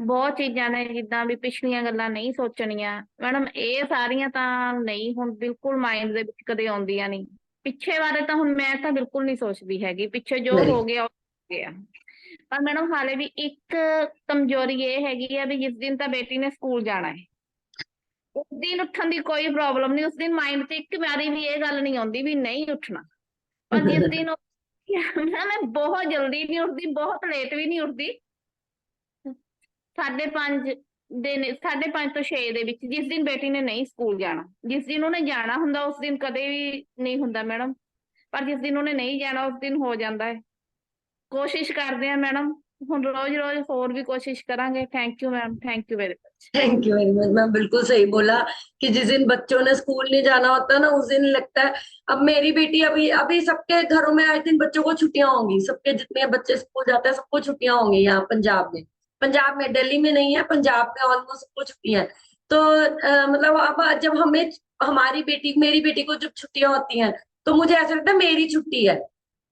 ਬਹੁਤ ਚੀਜ਼ਾਂ ਨੇ ਜਿੱਦਾਂ ਵੀ ਪਿਛਲੀਆਂ ਗੱਲਾਂ ਨਹੀਂ ਸੋਚਣੀਆਂ ਮੈਡਮ, ਇਹ ਸਾਰੀਆਂ ਤਾਂ ਨਹੀਂ ਹੁਣ ਬਿਲਕੁਲ ਮਾਈਂਡ ਦੇ ਵਿੱਚ ਕਦੇ ਆਉਂਦੀਆਂ ਨਹੀਂ। ਪਿੱਛੇ ਬਾਰੇ ਤਾਂ ਹੁਣ ਮੈਂ ਤਾਂ ਬਿਲਕੁਲ ਨਹੀਂ ਸੋਚਦੀ ਹੈਗੀ, ਪਿੱਛੇ ਜੋ ਹੋ ਗਿਆ ਉਹ ਹੋ ਗਿਆ। ਪਰ ਮੈਡਮ ਹਾਲੇ ਵੀ ਇੱਕ ਕਮਜ਼ੋਰੀ ਇਹ ਹੈਗੀ ਆ ਵੀ ਜਿਸ ਦਿਨ ਤਾਂ ਬੇਟੀ ਨੇ ਸਕੂਲ ਜਾਣਾ ਹੈ, ਉਸ ਦਿਨ ਉੱਠਣ ਦੀ ਕੋਈ ਪ੍ਰੋਬਲਮ ਨਹੀਂ। ਉਸ ਦਿਨ ਮਾਈਂਡ 'ਚ ਇੱਕ ਵਾਰੀ ਵੀ ਇਹ ਗੱਲ ਨਹੀਂ ਆਉਂਦੀ ਵੀ ਨਹੀਂ ਉੱਠਣਾ। ਪਰ ਜਿਸ ਦਿਨ ਮੈਂ ਬਹੁਤ ਜਲਦੀ ਨਹੀਂ ਉੱਠਦੀ, ਬਹੁਤ ਲੇਟ ਵੀ ਨਹੀਂ ਉੱਠਦੀ, 5:30 ਦੇ 5:30 ਤੋਂ 6 ਦੇ ਵਿੱਚ, ਜਿਸ ਦਿਨ ਬੇਟੀ ਨੇ ਨਹੀਂ ਸਕੂਲ ਜਾਣਾ। ਜਿਸ ਦਿਨ ਉਹਨੇ ਜਾਣਾ ਹੁੰਦਾ ਉਸ ਦਿਨ ਕਦੇ ਵੀ ਨਹੀਂ ਹੁੰਦਾ ਮੈਡਮ, ਪਰ ਜਿਸ ਦਿਨ ਉਹਨੇ ਨਹੀਂ ਜਾਣਾ ਉਸ ਦਿਨ ਹੋ ਜਾਂਦਾ ਹੈ। ਕੋਸ਼ਿਸ਼ ਕਰਦੇ ਆ ਮੈਡਮ, ਹੁਣ रोज रोज ਹੋਰ भी कोशिश करेंगे। Thank you ma'am, thank you very much. Thank you very much ma'am. बिल्कुल सही बोला कि जिस दिन बच्चों ने स्कूल नहीं जाना होता है ना, उस दिन लगता है। अब मेरी बेटी अभी अभी सबके घरों में आई थिंक बच्चों को छुट्टियां होंगी, सबके जितने बच्चे स्कूल जाते हैं सबको छुट्टियां होंगी यहाँ पंजाब में। पंजाब में, दिल्ली में नहीं है, पंजाब में ऑलमोस्ट सबको छुट्टियां हैं। तो मतलब अब जब हमें हमारी बेटी मेरी बेटी को जब छुट्टियां होती हैं तो मुझे ऐसा लगता है मेरी छुट्टी है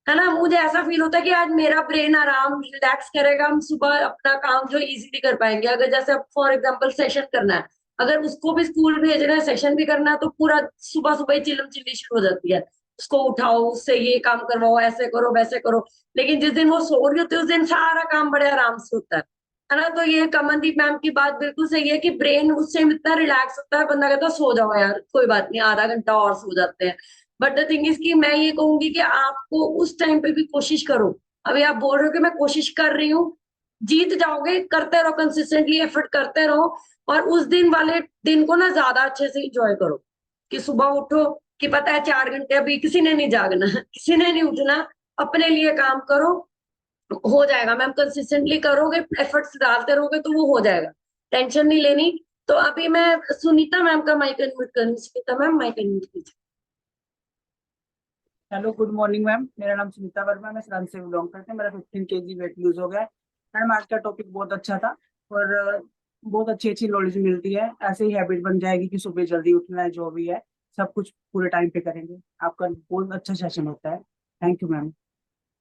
ना। मुझे ऐसा फील होता है कि आज मेरा ब्रेन आराम रिलैक्स करेगा, हम सुबह अपना काम जो इजीली कर पाएंगे। अगर जैसे अब फॉर एग्जांपल सेशन करना है, अगर उसको भी स्कूल भेजना है, सेशन भी करना है, तो पूरा सुबह सुबह ही चिल्लम चिल्ली शुरू हो जाती है। उसको उठाओ, उससे ये काम करवाओ, ऐसे करो वैसे करो। लेकिन जिस दिन वो सो रही होती है उस दिन सारा काम बड़े आराम से होता है ना। तो ये कमनदीप मैम की बात बिल्कुल सही है कि ब्रेन उससे इतना रिलैक्स होता है, बंदा कहता है सो जाओ यार, कोई बात नहीं, आधा घंटा और सो जाते हैं। बट द थिंग इज कि मैं ये कहूंगी कि आपको उस टाइम पे भी कोशिश करो। अभी आप बोल रहे हो कि मैं कोशिश कर रही हूँ, जीत जाओगे, करते रहो, कंसिस्टेंटली एफर्ट करते रहो। और उस दिन वाले दिन को ना ज्यादा अच्छे से इंजॉय करो, कि सुबह उठो, कि पता है 4 घंटे अभी किसी ने नहीं जागना किसी ने नहीं उठना, अपने लिए काम करो, हो जाएगा मैम। कंसिस्टेंटली करोगे, एफर्ट्स डालते रहोगे तो वो हो जाएगा, टेंशन नहीं लेनी। तो अभी मैं सुनीता मैम का माइक अनम्यूट करूंगी। सुनीता मैम माइक अनम्यूट कीजिए। Hello, good morning ma'am. मेरा नाम सुनीता वर्मा है, मैं सरान से बिलोंग करते हैं। मेरा 15 kg वेट लूज हो गया है। मैम आज का टॉपिक बहुत अच्छा था और बहुत अच्छी अच्छी नॉलेज मिलती है। ऐसे ही हैबिट बन जाएगी कि सुबह जल्दी उठना है, जो भी है सब कुछ पूरे टाइम पे करेंगे। आपका बहुत अच्छा सेशन होता है। Thank you ma'am.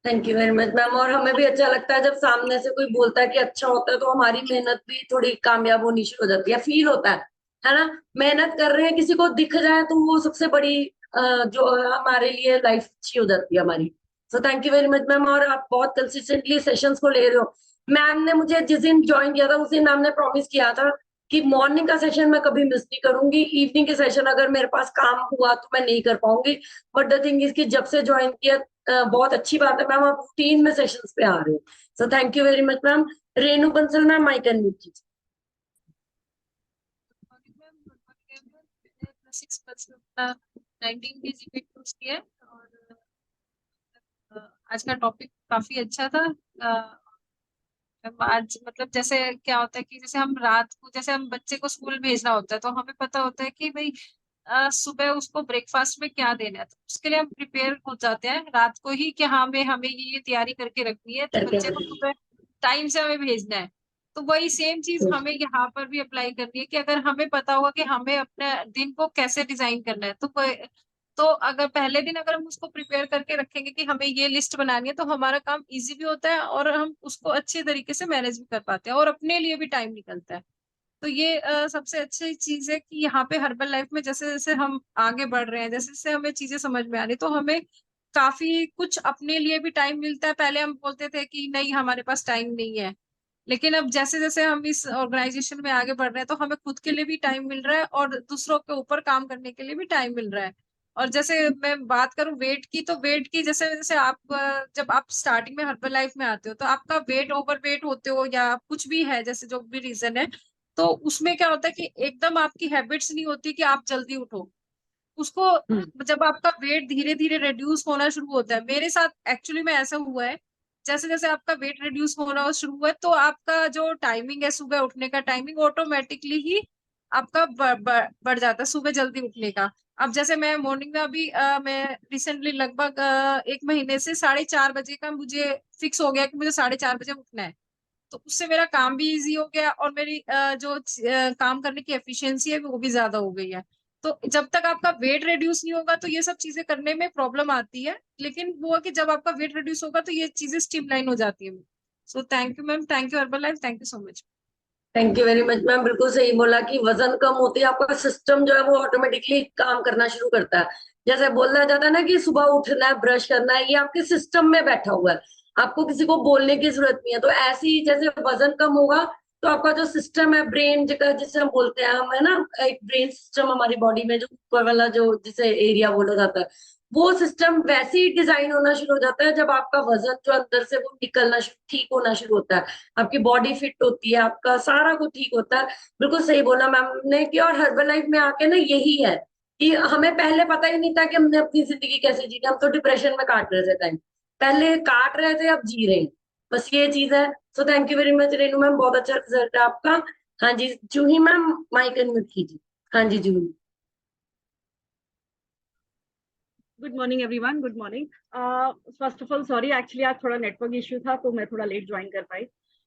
Thank you very much ma'am. और हमें भी अच्छा लगता है जब सामने से कोई बोलता है कि अच्छा होता है, तो हमारी मेहनत भी थोड़ी कामयाब होनी शुरू हो जाती है, फील होता है ना। मेहनत कर रहे हैं, किसी को दिख जाए तो वो सबसे बड़ी जो हमारे लिए लाइफ अच्छी हो जाती है हमारी। सो thank you very much ma'am. और आप बहुत कंसिस्टेंटली सेशंस को ले रहे हो। मैम ने मुझे जिस दिन ज्वाइन किया था उस दिन मैम ने प्रॉमिस किया था कि मॉर्निंग का सेशन मैं कभी मिस नहीं करूंगी, इवनिंग के सेशन अगर मेरे पास काम हुआ तो मैं नहीं कर पाऊंगी। बट द थिंग इज कि जब से ज्वाइन किया, बहुत अच्छी बात है मैम, आप रूटीन में सेशंस पे आ रहे हो। So thank you very much ma'am. Renu Bansal ma'am mic unmute कीजिए। 19 kg वेट लूज किया है और आज का टॉपिक काफी अच्छा था। आज मतलब जैसे क्या होता है कि जैसे हम रात को, जैसे हम बच्चे को स्कूल भेजना होता है तो हमें पता होता है कि भाई सुबह उसको ब्रेकफास्ट में क्या देना है, तो उसके लिए हम प्रिपेयर हो जाते हैं रात को ही कि हाँ हमें हमें ये तैयारी करके रखनी है, तो बच्चे को सुबह टाइम से हमें भेजना है। तो वही सेम चीज हमें यहाँ पर भी अप्लाई करनी है कि अगर हमें पता होगा कि हमें अपने दिन को कैसे डिजाइन करना है, तो अगर पहले दिन अगर हम उसको प्रिपेयर करके रखेंगे कि हमें ये लिस्ट बनानी है, तो हमारा काम इजी भी होता है और हम उसको अच्छे तरीके से मैनेज भी कर पाते हैं और अपने लिए भी टाइम निकलता है। तो ये सबसे अच्छी चीज है कि यहाँ पे हर्बल लाइफ में जैसे जैसे हम आगे बढ़ रहे हैं, जैसे जैसे हमें चीजें समझ में आ रही, तो हमें काफी कुछ अपने लिए भी टाइम मिलता है। पहले हम बोलते थे कि नहीं हमारे पास टाइम नहीं है, लेकिन अब जैसे जैसे हम इस ऑर्गेनाइजेशन में आगे बढ़ रहे हैं तो हमें खुद के लिए भी टाइम मिल रहा है और दूसरों के ऊपर काम करने के लिए भी टाइम मिल रहा है। और जैसे मैं बात करूं वेट की, तो वेट की जैसे जैसे आप जब आप स्टार्टिंग में हर्बल लाइफ में आते हो तो आपका वेट ओवर वेट होते हो या कुछ भी है, जैसे जो भी रीजन है, तो उसमें क्या होता है कि एकदम आपकी हैबिट्स नहीं होती कि आप जल्दी उठो उसको। जब आपका वेट धीरे धीरे रिड्यूस होना शुरू होता है, मेरे साथ एक्चुअली में ऐसा हुआ है, जैसे जैसे आपका वेट रिड्यूस होना शुरू हुआ है तो आपका जो टाइमिंग है सुबह उठने का टाइमिंग ऑटोमेटिकली ही आपका बढ़ जाता है सुबह जल्दी उठने का। अब जैसे मैं मॉर्निंग में अभी मैं रिसेंटली लगभग 1 महीने से 4:30 बजे का मुझे फिक्स हो गया कि मुझे 4:30 बजे उठना है। तो उससे मेरा काम भी इजी हो गया और मेरी जो काम करने की एफिशिएंसी है वो भी ज्यादा हो गई है। तो जब तक आपका वेट रिड्यूस नहीं होगा तो ये सब चीजें करने में प्रॉब्लम आती है, लेकिन वो है कि जब आपका वेट रिड्यूस होगा तो ये चीजें स्ट्रीमलाइन हो जाती है। So thank you ma'am, thank you herbal life, thank you so much. Thank you very much ma'am. बिल्कुल सही बोला कि वजन कम होती है, आपका सिस्टम जो है वो ऑटोमेटिकली काम करना शुरू करता है। जैसे बोला जाता है ना कि सुबह उठना है, ब्रश करना है, ये आपके सिस्टम में बैठा हुआ है, आपको किसी को बोलने की जरूरत नहीं है। तो ऐसे ही जैसे वजन कम होगा तो आपका जो सिस्टम है, ब्रेन जिसे हम बोलते हैं, हम है ना, एक ब्रेन सिस्टम हमारी बॉडी में जो ऊपर वाला जो जिसे एरिया बोला जाता है, वो सिस्टम वैसे ही डिजाइन होना शुरू हो जाता है जब आपका वजन जो अंदर से वो निकलना ठीक होना शुरू होता है, आपकी बॉडी फिट होती है, आपका सारा कुछ ठीक होता है। बिल्कुल सही बोला मैम ने कि और हर्बल लाइफ में आके ना यही है कि हमें पहले पता ही नहीं था कि हमने अपनी जिंदगी कैसे जीनी, हम तो डिप्रेशन में काट रहे थे टाइम, पहले काट रहे थे अब जी रहे हैं, बस ये चीज है। So thank you very much Renu ma'am, बहुत अच्छा रिजल्ट है आपका। हाँ जी जूही मैम माइक अनम्यूट कीजिए। हाँ जी Juhi. Good morning everyone, good morning. First of all sorry, actually आज थोड़ा नेटवर्क इश्यू था तो मैं थोड़ा लेट ज्वाइन कर पाई।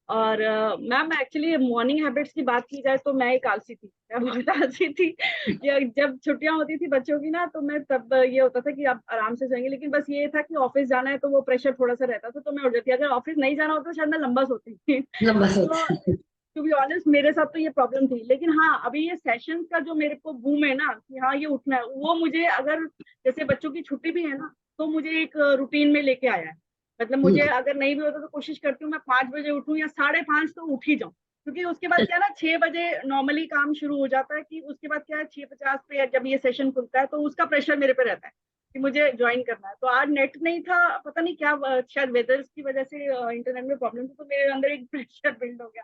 और मैम एक्चुअली मॉर्निंग हैबिट्स की बात की जाए तो मैं एक आलसी थी, मैं बहुत आलसी थी। जब छुट्टियां होती थी बच्चों की ना, तो मैं तब ये होता था कि आप आराम से सोएंगे, लेकिन बस ये था कि ऑफिस जाना है तो वो प्रेशर थोड़ा सा रहता था, तो मैं उठ जाती। अगर ऑफिस नहीं जाना होता तो शायद मैं लंबा सोती थी। लंबा तो सोता टू बी ऑनेस्ट मेरे साथ तो ये प्रॉब्लम थी। लेकिन हाँ, अभी ये सेशंस का जो मेरे को बूम है ना कि हाँ ये उठना है, वो मुझे अगर जैसे बच्चों की छुट्टी भी है ना, तो मुझे एक रूटीन में लेके आया है। मतलब मुझे अगर नहीं भी होता तो कोशिश करती हूँ मैं 5 बजे उठूं या 5:30 तो उठ ही जाऊं, क्योंकि उसके बाद क्या है ना 6 बजे नॉर्मली काम शुरू हो जाता है, कि उसके बाद क्या है 6:50 पे जब ये सेशन खुलता है तो उसका प्रेशर मेरे पे रहता है कि मुझे ज्वाइन करना है। तो आज नेट नहीं था, पता नहीं क्या शायद वेदर की वजह से इंटरनेट में प्रॉब्लम थी, तो मेरे अंदर एक प्रेशर बिल्ड हो गया।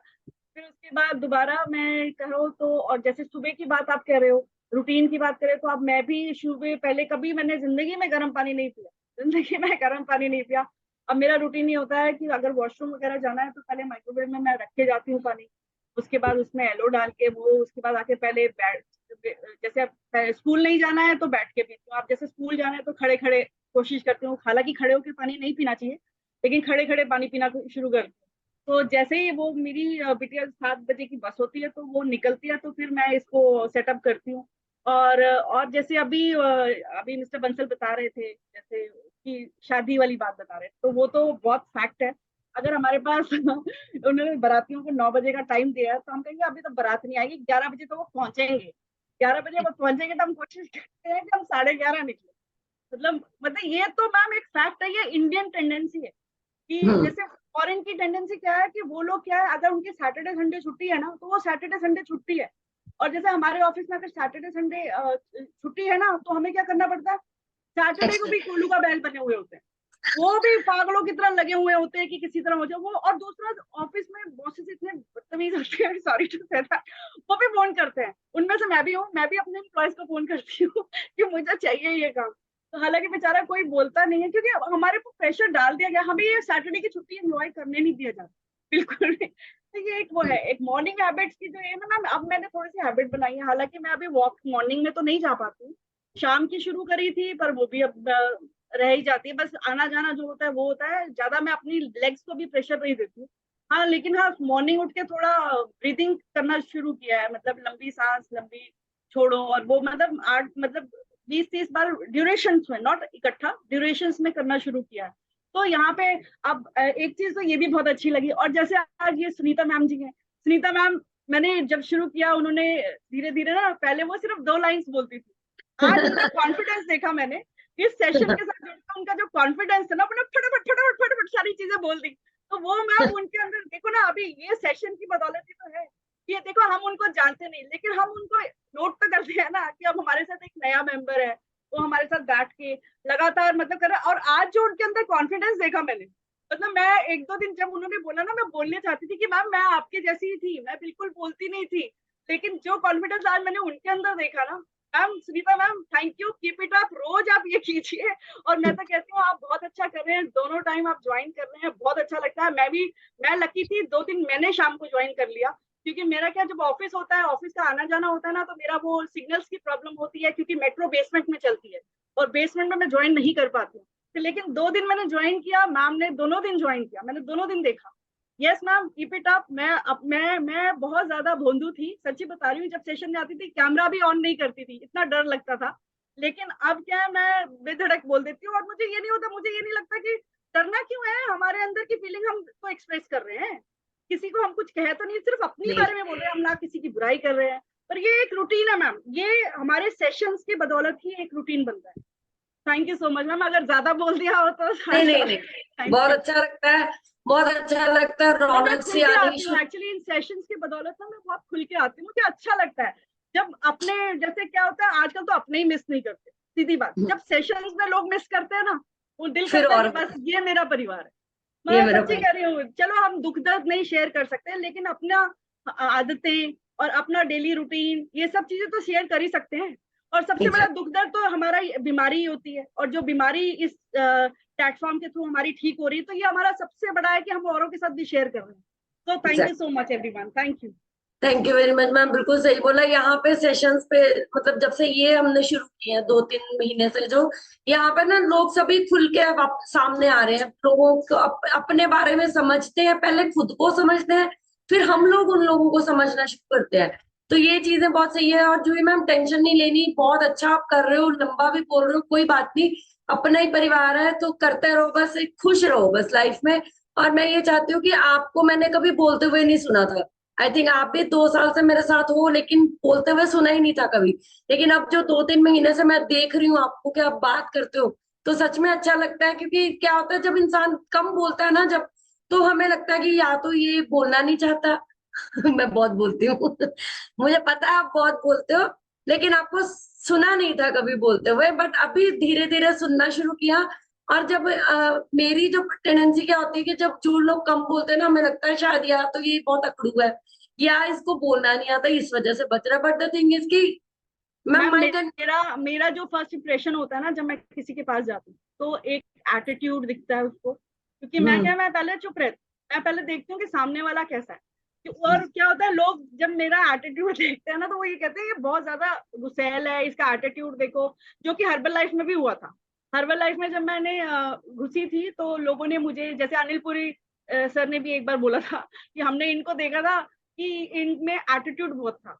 फिर उसके बाद दोबारा मैं कहो तो, और जैसे सुबह की बात आप कह रहे हो, रूटीन की बात करें तो अब मैं भी सुबह, पहले कभी मैंने जिंदगी में गर्म पानी नहीं पिया, जिंदगी में गर्म पानी नहीं पिया। अब मेरा रूटीन ये होता है कि अगर वॉशरूम वगैरह जाना है तो पहले माइक्रोवेव में मैं रख के जाती हूँ पानी, उसके बाद उसमें एलो डाल के वो, उसके बाद आके पहले बैठ, जैसे अब स्कूल नहीं जाना है तो बैठ के पीती हूँ। आप जैसे स्कूल जाना है तो खड़े खड़े कोशिश करती हूँ, हालांकि खड़े होकर पानी नहीं पीना चाहिए, लेकिन खड़े खड़े पानी पीना शुरू करती हूँ। तो जैसे ही वो मेरी बिटिया 7 बजे की बस होती है तो वो निकलती है, तो फिर मैं इसको सेटअप करती हूँ। और जैसे अभी मिस्टर बंसल बता रहे थे जैसे कि शादी वाली बात बता रहे थे, तो वो तो बहुत फैक्ट है। अगर हमारे पास उन्होंने बारातियों को 9 बजे का टाइम दिया है, तो हम कहेंगे अभी तो बारात नहीं आएगी, 11 बजे तो वो पहुंचेंगे। 11 बजे वो पहुंचेंगे तो हम कोशिश करते हैं कि हम 11:30 निकले। मतलब ये तो मैम एक फैक्ट है, ये इंडियन टेंडेंसी है कि जैसे फॉरेन की टेंडेंसी क्या है कि वो लोग क्या है, अगर उनकी सैटरडे संडे छुट्टी है ना तो वो सैटरडे संडे छुट्टी है। और जैसे हमारे ऑफिस में अगर सैटरडे संडे छुट्टी है ना, तो हमें क्या करना पड़ता है, सैटरडे को भी कोलू का बैल बने हुए होते हैं, वो भी पागलों की तरह लगे हुए होते हैं कि किसी तरह हो जाए वो। और दूसरा, ऑफिस में बॉसेस इतने बदतमीज होते हैं, सॉरी टू से दैट, वो भी फोन करते हैं। उनमें से मैं भी हूँ, मैं भी अपने एम्प्लॉयज को फोन करती हूँ कि मुझे चाहिए ये काम। तो हालांकि बेचारा कोई बोलता नहीं है, क्योंकि हमारे को प्रेशर डाल दिया गया, हमें ये सैटरडे की छुट्टी एंजॉय करने नहीं दिया जाता, बिल्कुल नहीं। तो ये एक वो है, एक मॉर्निंग हैबिट्स की जो है ना मैम, अब मैंने थोड़ी सी हैबिट बनाई है। हालांकि मैं अभी वॉक मॉर्निंग में तो नहीं जा पाती हूँ, शाम की शुरू करी थी, पर वो भी अब रह ही जाती है। बस आना जाना जो होता है वो होता है, ज्यादा मैं अपनी लेग्स को भी प्रेशर नहीं देती हूँ। हाँ, लेकिन हाँ मॉर्निंग उठ के थोड़ा ब्रीदिंग करना शुरू किया है, मतलब लंबी सांस, लंबी छोड़ो, और वो मतलब 20-30 बार ड्यूरेशन में, नॉट इकट्ठा, ड्यूरेशन में करना शुरू किया है। तो यहाँ पे अब एक चीज तो ये भी बहुत अच्छी लगी। और जैसे आज ये सुनीता मैम जी हैं, सुनीता मैम, मैंने जब शुरू किया उन्होंने धीरे धीरे ना, पहले वो सिर्फ 2 लाइन्स बोलती थी, आज उनका कॉन्फिडेंस देखा मैंने इस सेशन के साथ जुड़कर, उनका जो कॉन्फिडेंस है ना, अपना फटाफट फटाफट फटाफट सारी चीजें बोल दी। तो वो मैम उनके अंदर देखो ना, अभी ये सेशन की बदौलत ही तो है। ये देखो, हम उनको जानते नहीं, लेकिन हम उनको नोट तो करते हैं ना कि अब हमारे साथ एक नया मेंबर है, वो हमारे साथ बैठ के लगातार मतलब कर रहा है। और आज जो उनके अंदर कॉन्फिडेंस देखा मैंने, मतलब मैं 1-2 दिन जब उन्होंने बोला ना, मैं बोलने चाहती थी कि मैम मैं आपके जैसी ही थी, मैं बिल्कुल बोलती नहीं थी, लेकिन जो कॉन्फिडेंस आज मैंने उनके अंदर देखा ना, ma'am Sunita ma'am thank you, keep it up, रोज आप ये कीजिए। और मैं तो कहती हूँ आप बहुत अच्छा कर रहे हैं, दोनों टाइम आप ज्वाइन कर रहे हैं, बहुत अच्छा लगता है। मैं लकी थी, 2 दिन मैंने शाम को ज्वाइन कर लिया, क्योंकि मेरा क्या, जब ऑफिस होता है, ऑफिस का आना जाना होता है ना, तो मेरा वो सिग्नल्स की प्रॉब्लम होती है, क्योंकि मेट्रो बेसमेंट में चलती है और बेसमेंट में मैं ज्वाइन नहीं कर पाती हूँ। तो लेकिन 2 दिन मैंने ज्वाइन किया, मैम ने दोनों दिन ज्वाइन किया, मैंने दोनों दिन देखा। Yes ma'am, keep it up. मैं बहुत ज्यादा भोंदू थी, सच्ची बता रही हूँ। जब सेशन में आती थी कैमरा भी ऑन नहीं करती थी, इतना डर लगता था। लेकिन अब क्या है, मैं बेधड़क बोल देती हूँ, और मुझे ये नहीं होता, मुझे ये नहीं लगता कि डरना क्यों है, हमारे अंदर की फीलिंग हम तो एक्सप्रेस कर रहे हैं, किसी को हम कुछ कह तो नहीं, सिर्फ अपनी बारे में बोल रहे हैं, हम ना किसी की बुराई कर रहे हैं। पर ये एक रूटीन है मैम, ये हमारे सेशंस की बदौलत ही एक रूटीन बनता है। Thank you so much ma'am, अगर ज्यादा बोल दिया हो तो नहीं, बहुत अच्छा लगता है, बहुत अच्छा लगता है, मैं रौनक खुल सी के आनी आती हूँ एक्चुअली इन सेशंस की बदौलत ना, मैं बहुत खुल के आती हूँ, मुझे अच्छा लगता है। जब अपने जैसे क्या होता है आजकल, तो अपने ही मिस नहीं करते, सीधी बात। जब सेशंस में लोग मिस करते हैं ना, वो दिल फिर करता है और कि बस ये मेरा परिवार है। ये मैं मेरा सच्ची कह रही हूँ, चलो हम दुख दर्द नहीं शेयर कर सकते, लेकिन अपना आदतें और अपना डेली रूटीन, ये सब चीजें तो शेयर कर ही सकते हैं। और सबसे बड़ा दुख दर्द तो हमारा बीमारी ही होती है, और जो बीमारी इस प्लेटफॉर्म के थ्रू हमारी ठीक हो रही है, तो ये हमारा सबसे बड़ा है कि हम औरों के साथ भी शेयर कर रहे हैं। तो thank you so much everyone, thank you. Thank you very much ma'am, बिल्कुल सही बोला। यहाँ पे सेशंस पे मतलब जब से ये हमने शुरू किए हैं 2-3 महीने से, जो यहाँ पे ना लोग सभी खुल के अब सामने आ रहे हैं, लोगों को अपने बारे में समझते हैं, पहले खुद को समझते हैं, फिर हम लोग उन लोगों को समझना शुरू करते हैं। तो ये चीजें बहुत सही है। और जो मैम टेंशन नहीं लेनी, बहुत अच्छा आप कर रहे हो, लंबा भी बोल रहे हो, कोई बात नहीं, अपना ही परिवार है तो करते रहो, बस एक खुश रहो बस लाइफ में। और मैं ये चाहती हूँ कि आपको मैंने कभी बोलते हुए नहीं सुना था। आई थिंक आप भी 2 साल से मेरे साथ हो, लेकिन बोलते हुए सुना ही नहीं था कभी। लेकिन अब जो 2-3 महीने से मैं देख रही हूँ आपको कि आप बात करते हो, तो सच में अच्छा लगता है। क्योंकि क्या होता है जब इंसान कम बोलता है ना, जब तो हमें लगता है कि या तो ये बोलना नहीं चाहता मैं बहुत बोलती हूँ मुझे पता है आप बहुत बोलते हो, लेकिन आपको सुना नहीं था कभी बोलते हुए, बट अभी धीरे धीरे सुनना शुरू किया। और जब मेरी जो टेंडेंसी क्या होती है कि जब जो लोग कम बोलते हैं ना, हमें लगता है शायद यार तो ये बहुत अकड़ू है, या इसको बोलना नहीं आता इस वजह से बच रहा है। बट द थिंग इज कि मैम मैम मेरा मेरा जो फर्स्ट इंप्रेशन होता है ना, जब मैं किसी के पास जाती हूँ तो एक एटीट्यूड दिखता है उसको, क्योंकि मैं पहले चुप रहती हूँ, मैं पहले देखती हूँ कि सामने वाला कैसा है। और क्या होता है, लोग जब मेरा एटीट्यूड देखते हैं ना, तो वो ये कहते हैं ये बहुत ज्यादा गुस्सैल है, इसका एटीट्यूड देखो। जो कि हर्बल लाइफ में भी हुआ था। हर्बल लाइफ में जब मैंने घुसी थी, तो लोगों ने मुझे, जैसे अनिल पुरी सर ने भी एक बार बोला था कि हमने इनको देखा था कि इनमें एटीट्यूड बहुत था,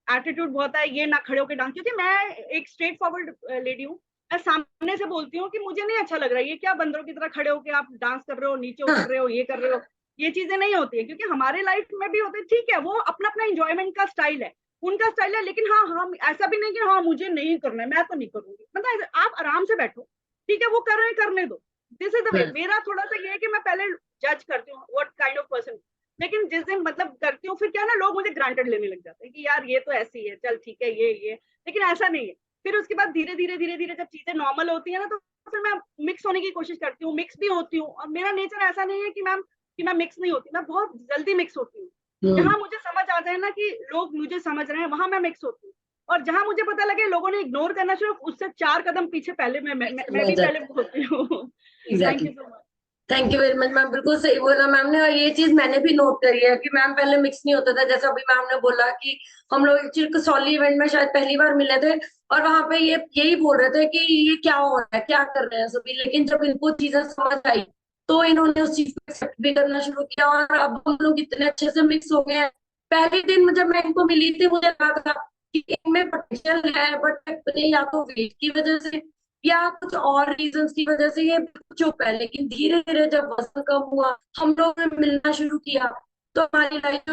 एटीट्यूड बहुत है, ये ना खड़े होकर डांस। क्योंकि मैं एक स्ट्रेट फॉरवर्ड लेडी हूँ, मैं सामने से बोलती हूँ कि मुझे नहीं अच्छा लग रहा है, ये क्या बंदरों की तरह खड़े होकर आप डांस कर रहे हो, नीचे उतर रहे हो, ये कर रहे हो। ये चीजें नहीं होती है, क्योंकि हमारे लाइफ में भी होते, ठीक है, वो अपना अपना इंजॉयमेंट का स्टाइल है, उनका स्टाइल है। लेकिन हाँ, हम ऐसा भी नहीं कि हाँ मुझे नहीं करना है, मैं तो नहीं करूंगी, मतलब आप आराम से बैठो, ठीक है, वो कर रहे हैं करने दो। This is the way. मेरा थोड़ा सा ये है कि मैं पहले जज करती हूँ व्हाट काइंड ऑफ पर्सन। लेकिन जिस दिन मतलब करती हूँ, फिर क्या है ना, लोग मुझे ग्रांटेड लेने लग जाते हैं कि यार ये तो ऐसी है, चल ठीक है, ये। लेकिन ऐसा नहीं है। फिर उसके बाद धीरे धीरे जब चीजें नॉर्मल होती है ना, तो फिर मैं मिक्स होने की कोशिश करती हूँ, मिक्स भी होती हूँ। और मेरा नेचर ऐसा नहीं है कि मैम कि मैं मिक्स नहीं होती, मैं बहुत जल्दी मिक्स होती हूँ। जहां मुझे समझ आ जाए ना कि लोग मुझे समझ रहे हैं, वहां मैं मिक्स होती हूँ। और जहां मुझे पता लगे लोगों ने इग्नोर करना शुरू, उससे 4 कदम पीछे पहले मैं भी पहले होती हूँ। Thank you so much. Thank you very much ma'am, बिल्कुल सही बोला मैम ने। और ये चीज मैंने भी नोट करी है कि मैम पहले मिक्स नहीं होता था। जैसे अभी मैम ने बोला कि हम लोग एक्चुअली कसौली इवेंट में शायद पहली बार मिले थे, और वहां पे ये यही बोल रहे थे कि ये क्या हो रहा है, क्या कर रहे हैं सभी। लेकिन जब इनको चीजें समझ आई, तो इन्होंने उस चीज को एक्सेप्ट भी करना शुरू किया, और अब हम लोग इतने अच्छे से मिक्स हो गए हैं। पहले दिन जब मैं इनको मिली थी, मुझे लगा था कि इनमें पोटेंशियल है, बट या तो वेट की वजह से या कुछ और रीजंस की वजह से ये चुप है। लेकिन धीरे धीरे जब वजन कम हुआ, हम लोगों ने मिलना शुरू किया, तो हमारी लाइफ।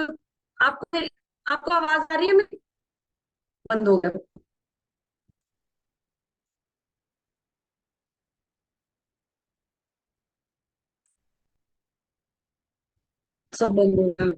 आपको आपको आवाज आ रही है मेरी? बंद हो गया, सब बंद हो गया।